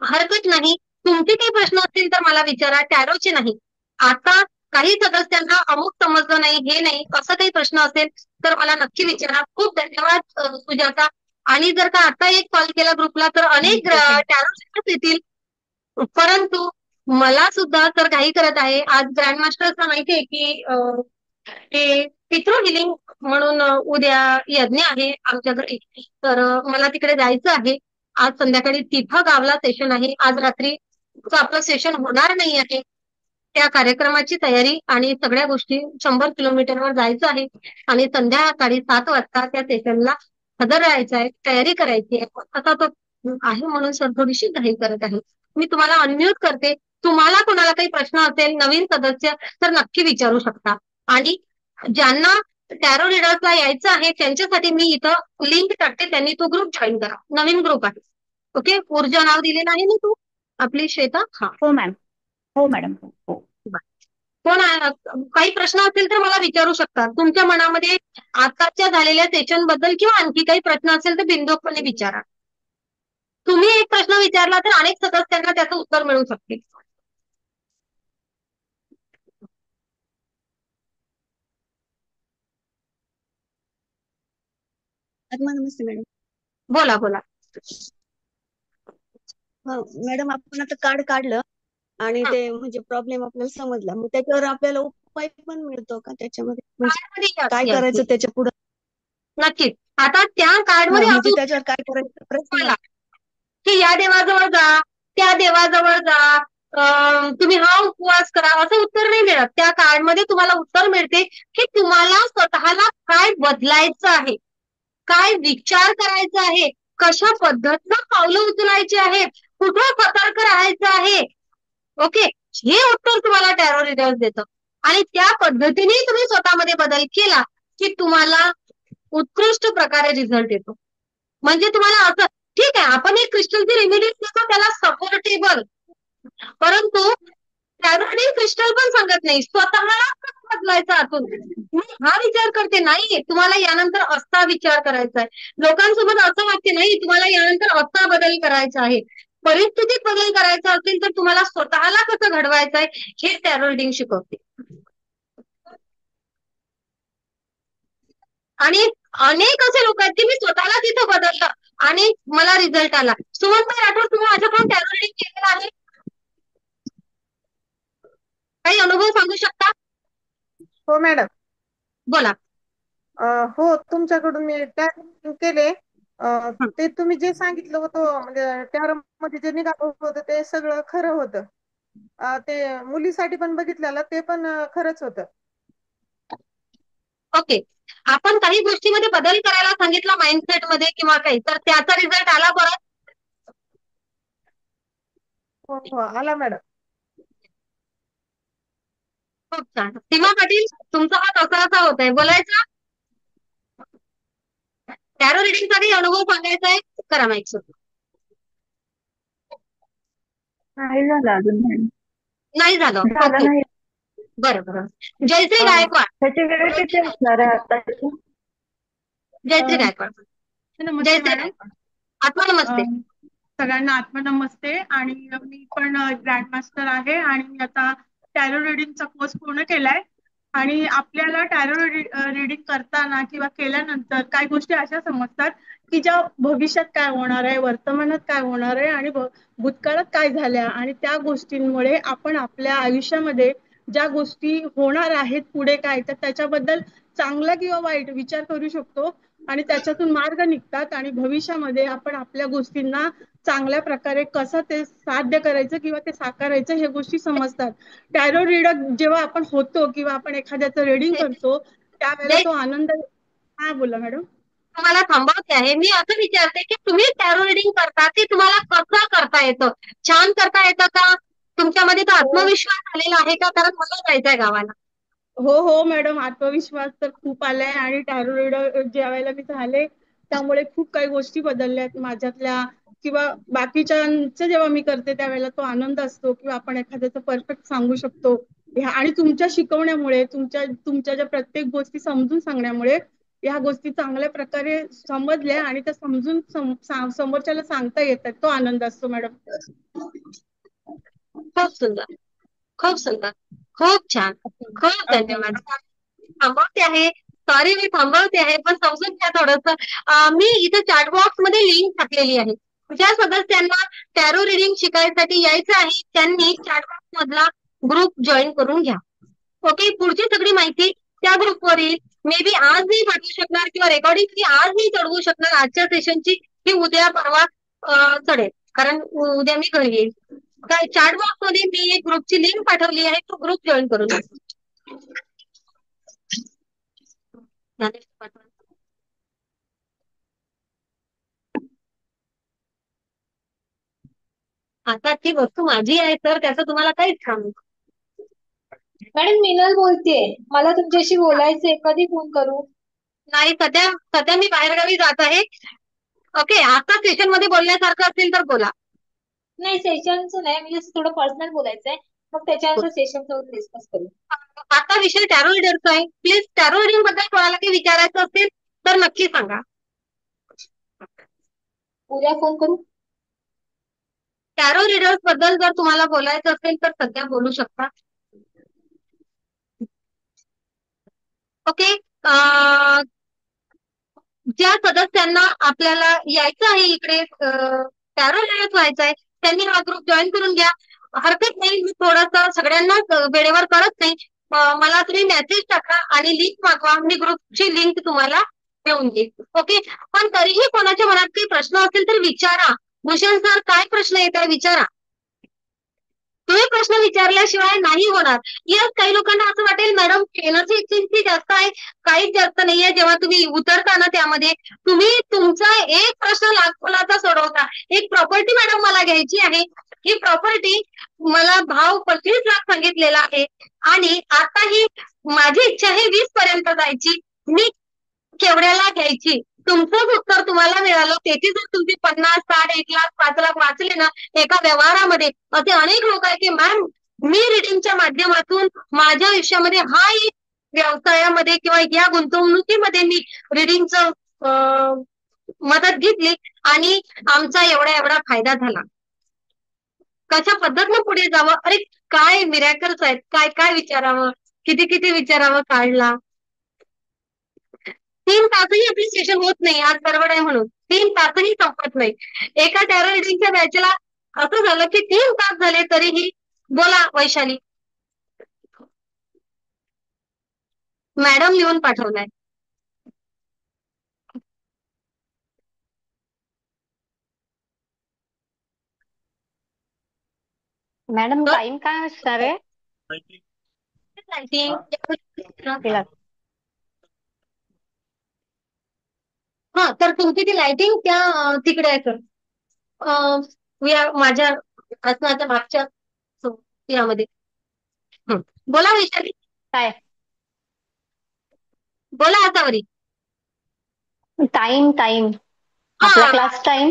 हरकत नाही, तुमचे काही प्रश्न असतील तर मला विचारा, टॅरोचे नाही. आता काही सदस्यांना अमुक समजलं नाही, हे नाही, असं काही प्रश्न असेल तर मला नक्की विचारा. खूप धन्यवाद सुजाता. आणि जर का आता एक कॉल केला ग्रुपला तर अनेक टॅरो येतील, परंतु मला सुद्धा तर काही करत आहे. आज ग्रँड मास्टर्सला माहितीये की ते पितृ हिलिंग म्हणून उद्या यज्ञ आहे आमच्याकडे. तर मला तिकडे जायचं आहे. आज संध्याकाळी तिथं गावला सेशन आहे. आज रात्री आपलं सेशन होणार नाही आहे. त्या कार्यक्रमाची तयारी आणि सगळ्या गोष्टी 100 किलोमीटरवर जायचं आहे आणि संध्याकाळी 7 वाजता त्या सेशनला हजर राहायचं आहे, तयारी करायची आहे. आता तो आहे म्हणून सर थोडीशी घाई करत आहे. मी तुम्हाला अनम्यूट करते. तुम्हाला कोणाला काही प्रश्न असेल, नवीन सदस्य, तर नक्की विचारू शकता. आणि ज्यांना टॅरो रीडर्सला यायचं आहे त्यांच्यासाठी मी इथं लिंक टाकते, त्यांनी तो ग्रुप जॉईन करा. नवीन ग्रुप आहे. ओके. ऊर्जा नाव दिलेलं आहे ना तू आपली श्वेता. हा हो मॅम. हो मॅडम. हो. कोण काही प्रश्न असेल तर मला विचारू शकता. तुमच्या मनामध्ये आताच्या झालेल्या सेशन बद्दल किंवा आणखी काही प्रश्न असेल तर बिनधोकपणे विचारा. तुम्ही एक प्रश्न विचारला तर अनेक सदस्यांना त्याचं उत्तर मिळू शकते. नमस्ते मॅडम. बोला बोला. मॅडम, आपण आता कार्ड काढलं आणि ते म्हणजे प्रॉब्लेम आपल्याला समजला, मग त्याच्यावर आपल्याला उपाय पण मिळतो का त्याच्यामध्ये, म्हणजे काय करायचं त्याच्या पुढे? नक्कीच. आता त्या कार्डमध्ये म्हणजे त्याच्यावर काय करायचं प्रश्न की या देवाजवळ जा, त्या देवाजवळ जा, तुम्ही हा उपवास करा, असं उत्तर नाही मिळत. त्या कार्डमध्ये तुम्हाला उत्तर मिळते की तुम्हाला स्वतःला काय बदलायचं आहे, काय विचार करायचा आहे, कशा पद्धतीनं पावलं उचलायची आहेत, कुठं सतर्क राहायचं आहे. ओके. हे उत्तर तुम्हाला टॅरो रीडर्स देतं आणि त्या पद्धतीने तुम्ही स्वतःमध्ये बदल केला की तुम्हाला उत्कृष्ट प्रकारे रिझल्ट येतो. म्हणजे तुम्हाला असं ठीक आहे, आपण एक क्रिस्टलची रेमेडीज देतो त्याला सपोर्टेबल, परंतु टॅरो रीडिंग क्रिस्टल पण सांगत नाही, स्वतःला कसं बदलायचं आतून. मी हा विचार करते नाही, तुम्हाला यानंतर असा विचार करायचा आहे. लोकांसोबत असं वाटते नाही, तुम्हाला यानंतर असा बदल करायचा आहे. परिस्थितीत बदल करायचा असेल तर तुम्हाला स्वतःला कसं घडवायचं आहे हे टॅरो रीडिंग शिकवते. आणि अनेक असे लोक आहेत की मी स्वतःला तिथं बदललं आणि मला रिझल्ट आला. सुमनताई राठोड, तुम्ही माझ्याकडून टॅरो रीडिंग केलेलं आहे, काही अनुभव सांगू शकता? हो मॅडम. बोला. हो, तुमच्याकडून मी टॅरो केले. ते तुम्ही जे सांगितलं होतं, म्हणजे टॅरो मध्ये जे निघालं होतं ते सगळं खरं होतं. ते मुलीसाठी पण बघितलेलं, ते पण खरंच होतं. ओके. आपण काही गोष्टीमध्ये बदल करायला सांगितला माइंडसेट मध्ये किंवा काही, तर त्याचा रिझल्ट आला बरं? हो हो, आला मॅडम. खूप छान. सीमा पाटील, तुमचा हा कसा होत आहे, बोलायचा? टॅरो रीडिंगचा काही अनुभव सांगायचा आहे, करा माईक सुरू. नाही झालं अजून मॅडम. नाही झालं. झालं ओके. नाही. बरं बरं. जयश्री गायकवाड. त्याची वेळ किती असणार आहे आता? जयश्री गायकवाड. नमस्ते जयश्री मॅडम. गायकवाड. आत्मा नमस्ते. सगळ्यांना आत्मनमस्ते. आणि मी पण ग्रँड मास्टर आहे आणि आता टॅरो रिडिंगचा कोर्स पूर्ण केलाय आणि आपल्याला टॅरो रिडिंग करताना किंवा केल्यानंतर काही गोष्टी अशा समजतात की ज्या भविष्यात काय होणार आहे, वर्तमानात काय होणार आहे आणि भूतकाळात काय झाल्या आणि त्या गोष्टींमुळे आपण आपल्या आयुष्यामध्ये ज्या गोष्टी होणार आहेत पुढे काय तर त्याच्याबद्दल चांगला किंवा वाईट विचार करू शकतो आणि त्याच्यातून मार्ग निघतात आणि भविष्यामध्ये आपण आपल्या गोष्टींना चांगल्या प्रकारे कसं ते साध्य करायचं किंवा ते साकारायचं हे गोष्टी समजतात. टॅरो रीडर जेव्हा आपण होतो किंवा आपण एखाद्याचं रीडिंग करतो त्यावेळेला जय तो आनंद. हा बोला मॅडम. तुम्हाला थांबवते आहे. मी असं विचारते की तुम्ही टॅरो रीडिंग करता ते तुम्हाला कसं करता येतं? छान करता येतं का? तुमच्यामध्ये तो हो आत्मविश्वास आलेला आहे का? कारण मला जायचंय गावाला. हो हो मॅडम, आत्मविश्वास तर खूप आलाय आणि टॅरो रीडर ज्या वेळेला मी झाले त्यामुळे खूप काही गोष्टी बदलल्यात माझ्यातल्या किंवा बाकीच्यांचं जेव्हा मी करते त्यावेळेला तो आनंद असतो किंवा आपण एखाद्याचं परफेक्ट सांगू शकतो. आणि तुमच्या शिकवण्यामुळे तुमच्या ज्या प्रत्येक गोष्टी समजून सांगण्यामुळे ह्या गोष्टी चांगल्या प्रकारे समजल्या आणि त्या समजून समोरच्याला सांगता येतात, तो आनंद असतो मॅडम. खूप सुंदर, खूप सुंदर, खूप छान, खूप धन्यवाद. थांबवते आहे. सॉरी मी थांबवते आहे पण समजून घ्या थोडंसं. मी इथे चॅट बॉक्स मध्ये लिंक टाकलेली आहे. ज्या सदस्यांना टॅरो रिडिंग शिकायसाठी यायचं आहे त्यांनी चॅट बॉक्स मधला ग्रुप जॉईन करून घ्या. ओके, पुढची सगळी माहिती त्या ग्रुपवर येईल. मे बी आज नाही पाठवू शकणार किंवा रेकॉर्डिंग आज नाही चढवू शकणार आजच्या सेशनची, की उद्या परवा चढेल कारण उद्या मी घरी येईल. काय चॅट बॉक्स मध्ये मी एक ग्रुपची लिंक पाठवली आहे, तो ग्रुप जॉईन करून घ्या. आता ती वस्तू माझी आहे तर त्याचं तुम्हाला काहीच काम नाही. मॅडम मिनल बोलतेय, मला तुमच्याशी बोलायचंय, कधी फोन करू? नाही, सध्या सध्या मी बाहेरगावी जात आहे. ओके, आता सेशन मध्ये बोलण्यासारखं असेल तर बोला. नाही सेशनचं नाही, म्हणजे असं थोडं पर्सनल बोलायचंय, मग त्याच्यानंतर सेशनचं डिस्कस करू. आता विषय टॅरो रीडरचा आहे. प्लीज टॅरो रीडिंग बद्दल कोणाला काही विचारायचं असेल तर नक्की सांगा. उद्या फोन करू. टॅरो रीडर्स बद्दल जर तुम्हाला बोलायचं असेल तर सध्या बोलू शकता. ओके, ज्या सदस्यांना आपल्याला यायचं आहे इकडे टॅरो रीडर्स व्हायचं आहे त्यांनी हा ग्रुप जॉईन करून घ्या. हरकत नाही, मी थोडंसं सगळ्यांना वेळेवर करत नाही. मला तुम्ही मेसेज टाका आणि लिंक मागवा, मी ग्रुपची लिंक तुम्हाला देऊन देईल. ओके, पण तरीही कोणाच्या मनात काही प्रश्न असेल तर विचारा. भूषण सर काय प्रश्न येतात विचारा. तुम्ही प्रश्न विचारल्याशिवाय नाही होणार. यस, काही लोकांना असं वाटेल मॅडम एनर्जी एक्सचेंजची जास्त आहे, काहीच जास्त नाहीये. जेव्हा तुम्ही उतरता ना त्यामध्ये तुम्ही तुमचा एक प्रश्न लाखाचा सोडवता. एक प्रॉपर्टी मॅडम मला घ्यायची आहे, ही प्रॉपर्टी मला भाव 25 लाख सांगितलेला आहे आणि आता ही माझी इच्छा आहे 20 पर्यंत जायची. मी केवढ्याला घ्यायची? तुमचंच उत्तर तुम्हाला मिळालं. त्याची जर तुम्ही 50, 60, 1 लाख, 5 लाख वाचले ना एका व्यवहारामध्ये, असे अनेक लोक आहेत की मॅम मी रिडिंगच्या माध्यमातून माझ्या आयुष्यामध्ये हा एक व्यवसायामध्ये किंवा या गुंतवणुकीमध्ये मी रिडिंगचं मदत घेतली आणि आमचा एवढा एवढा फायदा झाला. कशा पद्धतीने पुढे जावं? अरे काय मिरॅकल्स आहेत, काय काय विचारावं, किती किती विचारावं काढला. 3 तासही आपली सेशन होत नाही, आज परवड आहे म्हणून 3 तासही संपत नाही. एका टॅरो रिडिंगच्या बॅचला असं झालं की 3 तास झाले तरीही. बोला वैशाली. मॅडम लिहून पाठवलाय. मॅडम टाइम काय असणार आहे? हा, तर तुमची ती लाइटिंग त्या तिकडे आहे सर, माझ्या आसनाच्या मागच्या यामध्ये. बोला वैशाली. काय बोला आसावरी. टाइम आपला क्लास टाइम?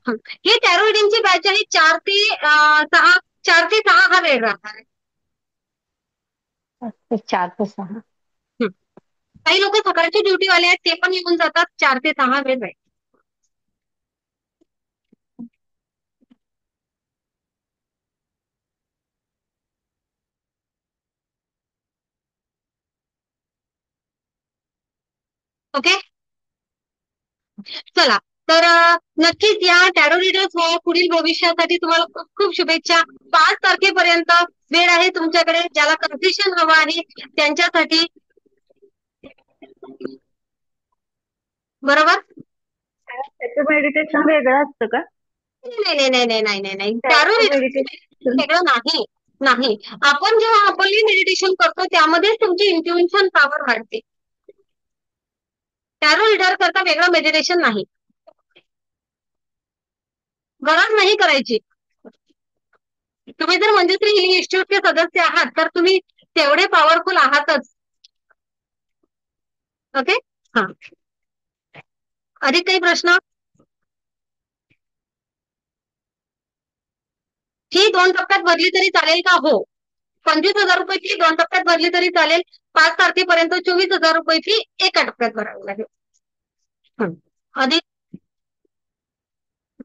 ही टॅरो रिडिंगची बॅच आहे 4 ते 6. 4 ते 6 हा वेळ राहणार आहे. 4 ते 6. काही लोक सकाळची ड्युटीवाले आहेत ते पण येऊन जातात. 4 ते 6 वेळ आहे. ओके. चला तर नक्कीच या टॅरो रीडर्स पुढील भविष्यासाठी तुम्हाला खूप खूप शुभेच्छा. 5 तारखेपर्यंत वेळ आहे तुमच्याकडे. ज्याला कन्सेशन हवं आहे त्यांच्यासाठी, बरोबर. त्याचं मेडिटेशन वेगळं असतं का? नाही नाही नाही नाही नाही नाही टॅरो रीडर वेगळं नाही. नाही, आपण जेव्हा आपली मेडिटेशन करतो त्यामध्येच तुमची इंट्युशन पॉवर वाढते. टॅरो रीडर करता वेगळं मेडिटेशन नाही, गरज नाही करायची. तुम्ही जर मंजुश्री हिलिंग इन्स्टिट्यूटचे सदस्य आहात तर तुम्ही तेवढे पॉवरफुल आहातच. ओके. हा, अधिक काही प्रश्न? फी 2 टप्प्यात भरली तरी चालेल का? हो. 25,000 रुपये फी 2 टप्प्यात भरली तरी चालेल. 5 तारखेपर्यंत 24,000 रुपये फी एका टप्प्यात भरावी लागेल. अधिक?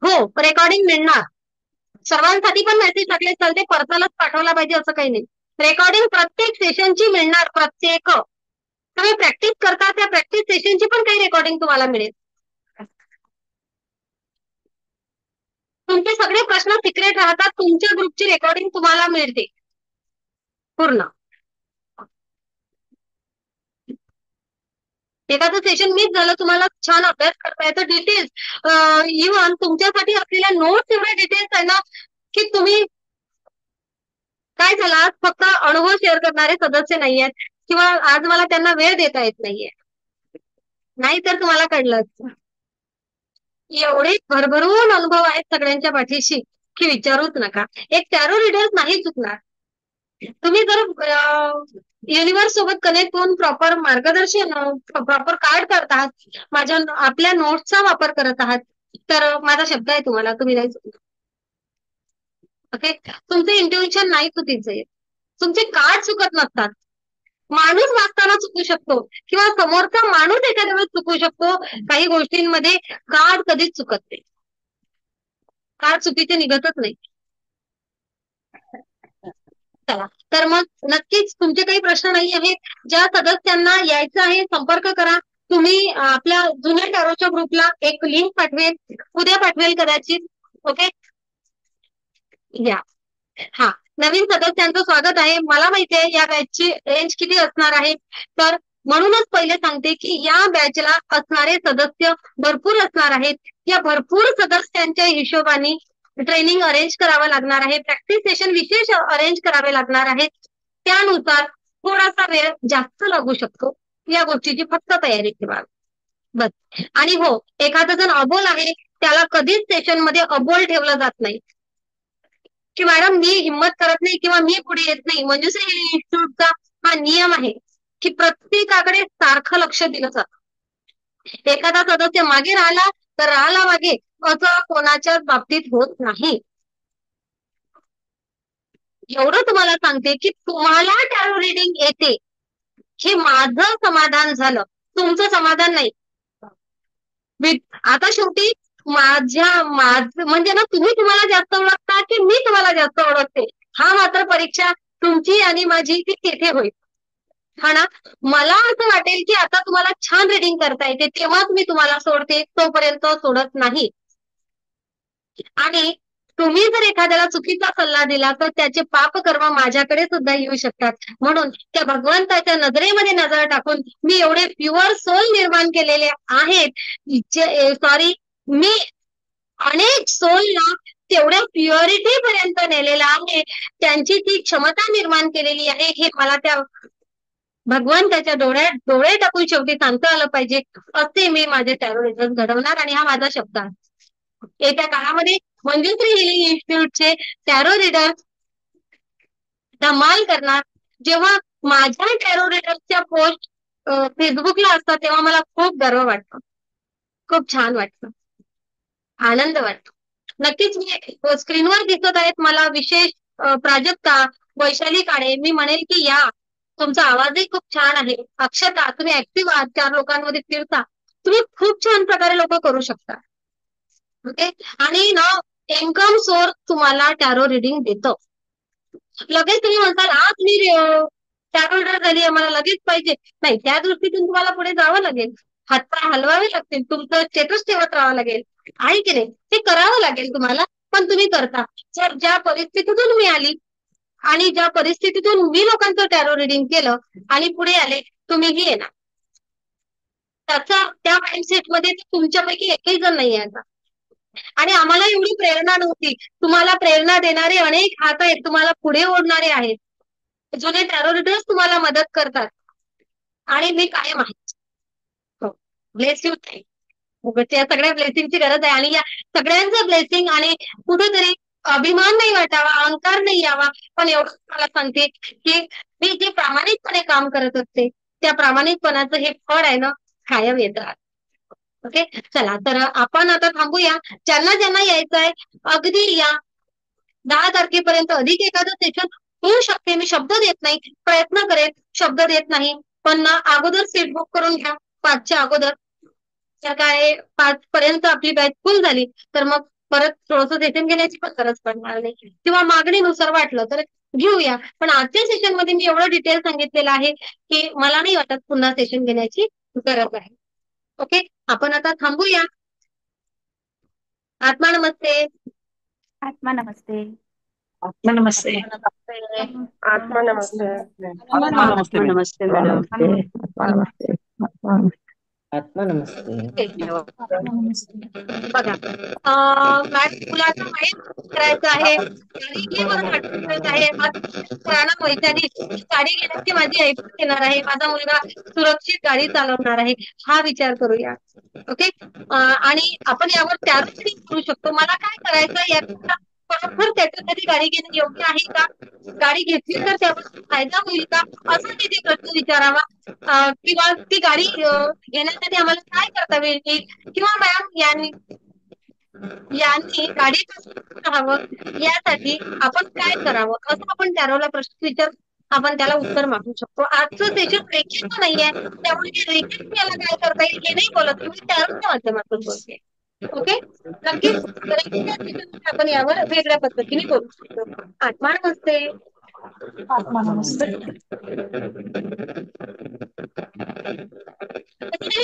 हो, रेकॉर्डिंग मिळणार. सर्वांसाठी पण मेसेज टाकले चालते, पर्सनलच पाठवला पाहिजे असं काही नाही. रेकॉर्डिंग प्रत्येक सेशनची मिळणार. प्रत्येक तुम्ही प्रॅक्टिस करता त्या प्रॅक्टिस सेशनची पण काही रेकॉर्डिंग तुम्हाला मिळेल. तुमचे सगळे प्रश्न सिक्रेट राहतात. तुमच्या ग्रुपची रेकॉर्डिंग तुम्हाला मिळते पूर्ण. एखादं सेशन मिस झालं, तुम्हाला छान अभ्यास करता येतो. डिटेल्स इव्हन तुमच्यासाठी असलेल्या नोट्स एवढे डिटेल्स आहे ना की तुम्ही काय झालं, आज फक्त अनुभव शेअर करणारे सदस्य नाही आहेत किंवा आज मला त्यांना वेळ देता येत नाहीये, नाही तर तुम्हाला कळलं असतं. एवढे भरभरून अनुभव आहेत सगळ्यांच्या पाठीशी की विचारूच नका. एक टॅरो रीडर नाही चुकणार. तुम्ही जर युनिव्हर्स सोबत कनेक्ट होऊन प्रॉपर मार्गदर्शन, प्रॉपर कार्ड करत आहात, आपल्या नोट्सचा वापर करत आहात, तर माझा शब्द आहे तुम्हाला, तुम्ही नाही चुकणार. ओके. तुमचं इंट्युशन नाही चुकीचं आहे, तुमचे कार्ड चुकत नसतात. माणूस वागताना चुकू शकतो किंवा समोरचा माणूस एखाद्या वेळेस चुकू शकतो. काही गोष्टींमध्ये कार्ड कधीच चुकत नाही. कार्ड चुकीचे निघतच नाही. चला तर मग नक्कीच तुमचे काही प्रश्न नाही आहेत. ज्या सदस्यांना यायचं आहे संपर्क करा. तुम्ही आपल्या जुन्या टॅरोच्या ग्रुपला एक लिंक पाठवेल, उद्या पाठवेल कदाचित. ओके. या, हा, नवीन सदस्यांचं स्वागत आहे. मला माहिती आहे या बॅचची रेंज किती असणार आहे, तर म्हणूनच पहिले सांगते की या बॅचला असणारे सदस्य भरपूर असणार आहेत. या भरपूर सदस्यांच्या हिशोबाने ट्रेनिंग अरेंज करावं लागणार आहे. प्रॅक्टिस सेशन विशेष अरेंज करावे लागणार आहेत. त्यानुसार थोडासा वेळ जास्त लागू शकतो. या गोष्टीची फक्त तयारी ठेवा बस. आणि हो, एखादा जण अबोल आहे त्याला कधीच सेशन मध्ये अबोल ठेवलं जात नाही की मॅडम मी हिंमत करत नाही किंवा मी पुढे येत नाही. मंजुश्री इन्स्टिट्यूटचा हा नियम आहे की प्रत्येकाकडे सारखं लक्ष दिलं जातं. एखादा सदस्य मागे राहिला तर राहिला मागे, असं कोणाच्याच बाबतीत होत नाही. एवढं तुम्हाला सांगते की तुम्हाला टॅरो रिडिंग येते हे माझं समाधान झालं, तुमचं समाधान नाही. आता शेवटी म्हणजे ना, तुम्ही तुम्हाला जास्त ओळखता की मी तुम्हाला जास्त ओळखते, हा मात्र परीक्षा तुमची आणि माझी ती तिथे होईल. हा ना. मला असं वाटेल की आता तुम्हाला छान रिडिंग करता येते तेव्हाच मी तुम्हाला सोडते, तोपर्यंत सोडत नाही. आणि तुम्ही जर एखाद्याला चुकीचा सल्ला दिला तर त्याचे पाप कर्म माझ्याकडे सुद्धा येऊ शकतात. म्हणून त्या भगवंताच्या नजरेमध्ये नजर टाकून मी एवढे प्युअर सोल निर्माण केलेले आहेत. सॉरी, मी अनेक सोलला तेवढ्या प्युअरिटी पर्यंत नेलेला आहे. त्यांची ती क्षमता निर्माण केलेली आहे हे मला त्या भगवंताच्या डोळे टाकून शेवटी सांगता आलं पाहिजे. असे मी माझे टॅरो रिझल्ट घडवणार आणि हा माझा शब्द आहे. येत्या काळामध्ये मंजुश्री हिलिंग इन्स्टिट्यूटचे टॅरो रीडर धमाल करणार. जेव्हा माझ्या टॅरो रीडरच्या पोस्ट फेसबुकला असतात तेव्हा मला खूप गर्व वाटतो, खूप छान वाटतं, आनंद वाटतो. नक्कीच मी स्क्रीनवर दिसत आहेत मला विशेष प्राजक्ता, वैशाली काळे. मी म्हणेल की या, तुमचा आवाजही खूप छान आहे. अक्षता, तुम्ही ऍक्टिव्ह आहात, 4 लोकांमध्ये फिरता, तुम्ही खूप छान प्रकारे लोक करू शकता. ओके. आणि ना, इन्कम सोर्स तुम्हाला टॅरो रिडिंग देतो. लगेच तुम्ही म्हणताल आज मी टॅरो रीडर झाली, मला लगेच पाहिजे नाही, त्या दृष्टीतून तुम्हाला पुढे जावं लागेल. हातपाय हलवावे लागतील, तुमचं स्टेटस ठेवत राहावं लागेल, आहे की नाही? ते करावं लागेल तुम्हाला, पण तुम्ही करता. जर ज्या परिस्थितीतून मी आली आणि ज्या परिस्थितीतून मी लोकांचं टॅरो रिडिंग केलं आणि पुढे आले, तुम्हीही येणार. त्याचा त्या माइंडसेटमध्ये तुमच्यापैकी एकही जण नाही आहे आता. आणि आम्हाला एवढी प्रेरणा नव्हती. तुम्हाला प्रेरणा देणारे अनेक हात आहेत, तुम्हाला पुढे ओढणारे आहेत, जुने टॅरो रीडर्स तुम्हाला मदत करतात आणि मी कायम आहे. Bless you. या सगळ्या ब्लेसिंगची गरज आहे आणि या सगळ्यांचं ब्लेसिंग आणि कुठेतरी अभिमान नाही वाटावा, अहंकार नाही यावा, पण एवढं मला सांगते की मी जे प्रामाणिकपणे काम करत असते त्या प्रामाणिकपणाचं हे फळ आहे ना, कायम येत राहत. ओके, चला तर आपण आता थांबूया. ज्यांना ज्यांना यायचं आहे अगदी या 10 तारखेपर्यंत अधिक एखादं सेशन होऊ शकते. मी शब्द देत नाही, प्रयत्न करेन, शब्द देत नाही, पण अगोदर सीट बुक करून घ्या 5च्या अगोदर. काय 5 पर्यंत आपली बॅच फुल झाली तर मग परत थोडंसं सेशन घेण्याची पण गरज पडणार नाही, किंवा मागणीनुसार वाटलं तर घेऊया. पण आजच्या सेशन मध्ये मी एवढं डिटेल सांगितलेलं आहे की मला नाही वाटत पुन्हा सेशन घेण्याची गरज आहे. ओके, आपण आता थांबूया. आत्मा नमस्ते. आत्मा नमस्ते. आत्मा नमस्ते. आत्मा नमस्ते. आत्मा नमस्ते. नमस्ते मॅडम. आत्मा नमस्ते. आत्मा नमस्ते. बघा, मॅडम मुलाचं माहीत करायचं आहे, गाडी घे बरं वाटत आहे, राणा वैज्ञानिक गाडी घेण्याची माझी ऐपत येणार आहे, माझा मुलगा सुरक्षित गाडी चालवणार आहे, हा विचार करूया. ओके, आणि आपण यावर त्यावेळी करू शकतो. मला काय करायचं याचा खरोखर त्याच्यासाठी गाडी घेणं योग्य आहे का, गाडी घेतली तर त्यावर फायदा होईल का, असं तिथे प्रश्न विचारावा. किंवा ती गाडी घेण्यासाठी आम्हाला काय करता येईल, किंवा मॅम यांनी गाडी राहावं यासाठी आपण काय करावं, असं आपण टॅरोला प्रश्न विचार, आपण त्याला उत्तर मागू शकतो. आजचं सेशन रेखीच नाहीये, त्यामुळे रेखीत याला काय करता येईल हे नाही बोलत, मी टॅरोच्या माध्यमातून बोलते. ओके, नक्कीच आपण यावर वेगळ्या पद्धतीने बोलू शकतो. आत्मा नमस्ते. आत्मा नमस्ते.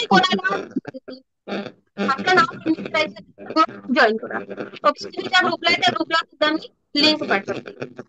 कोणाला आपलं नाव जॉईन करा. ओके, तुम्ही त्या ग्रुपला सुद्धा मी लिंक पाठवते.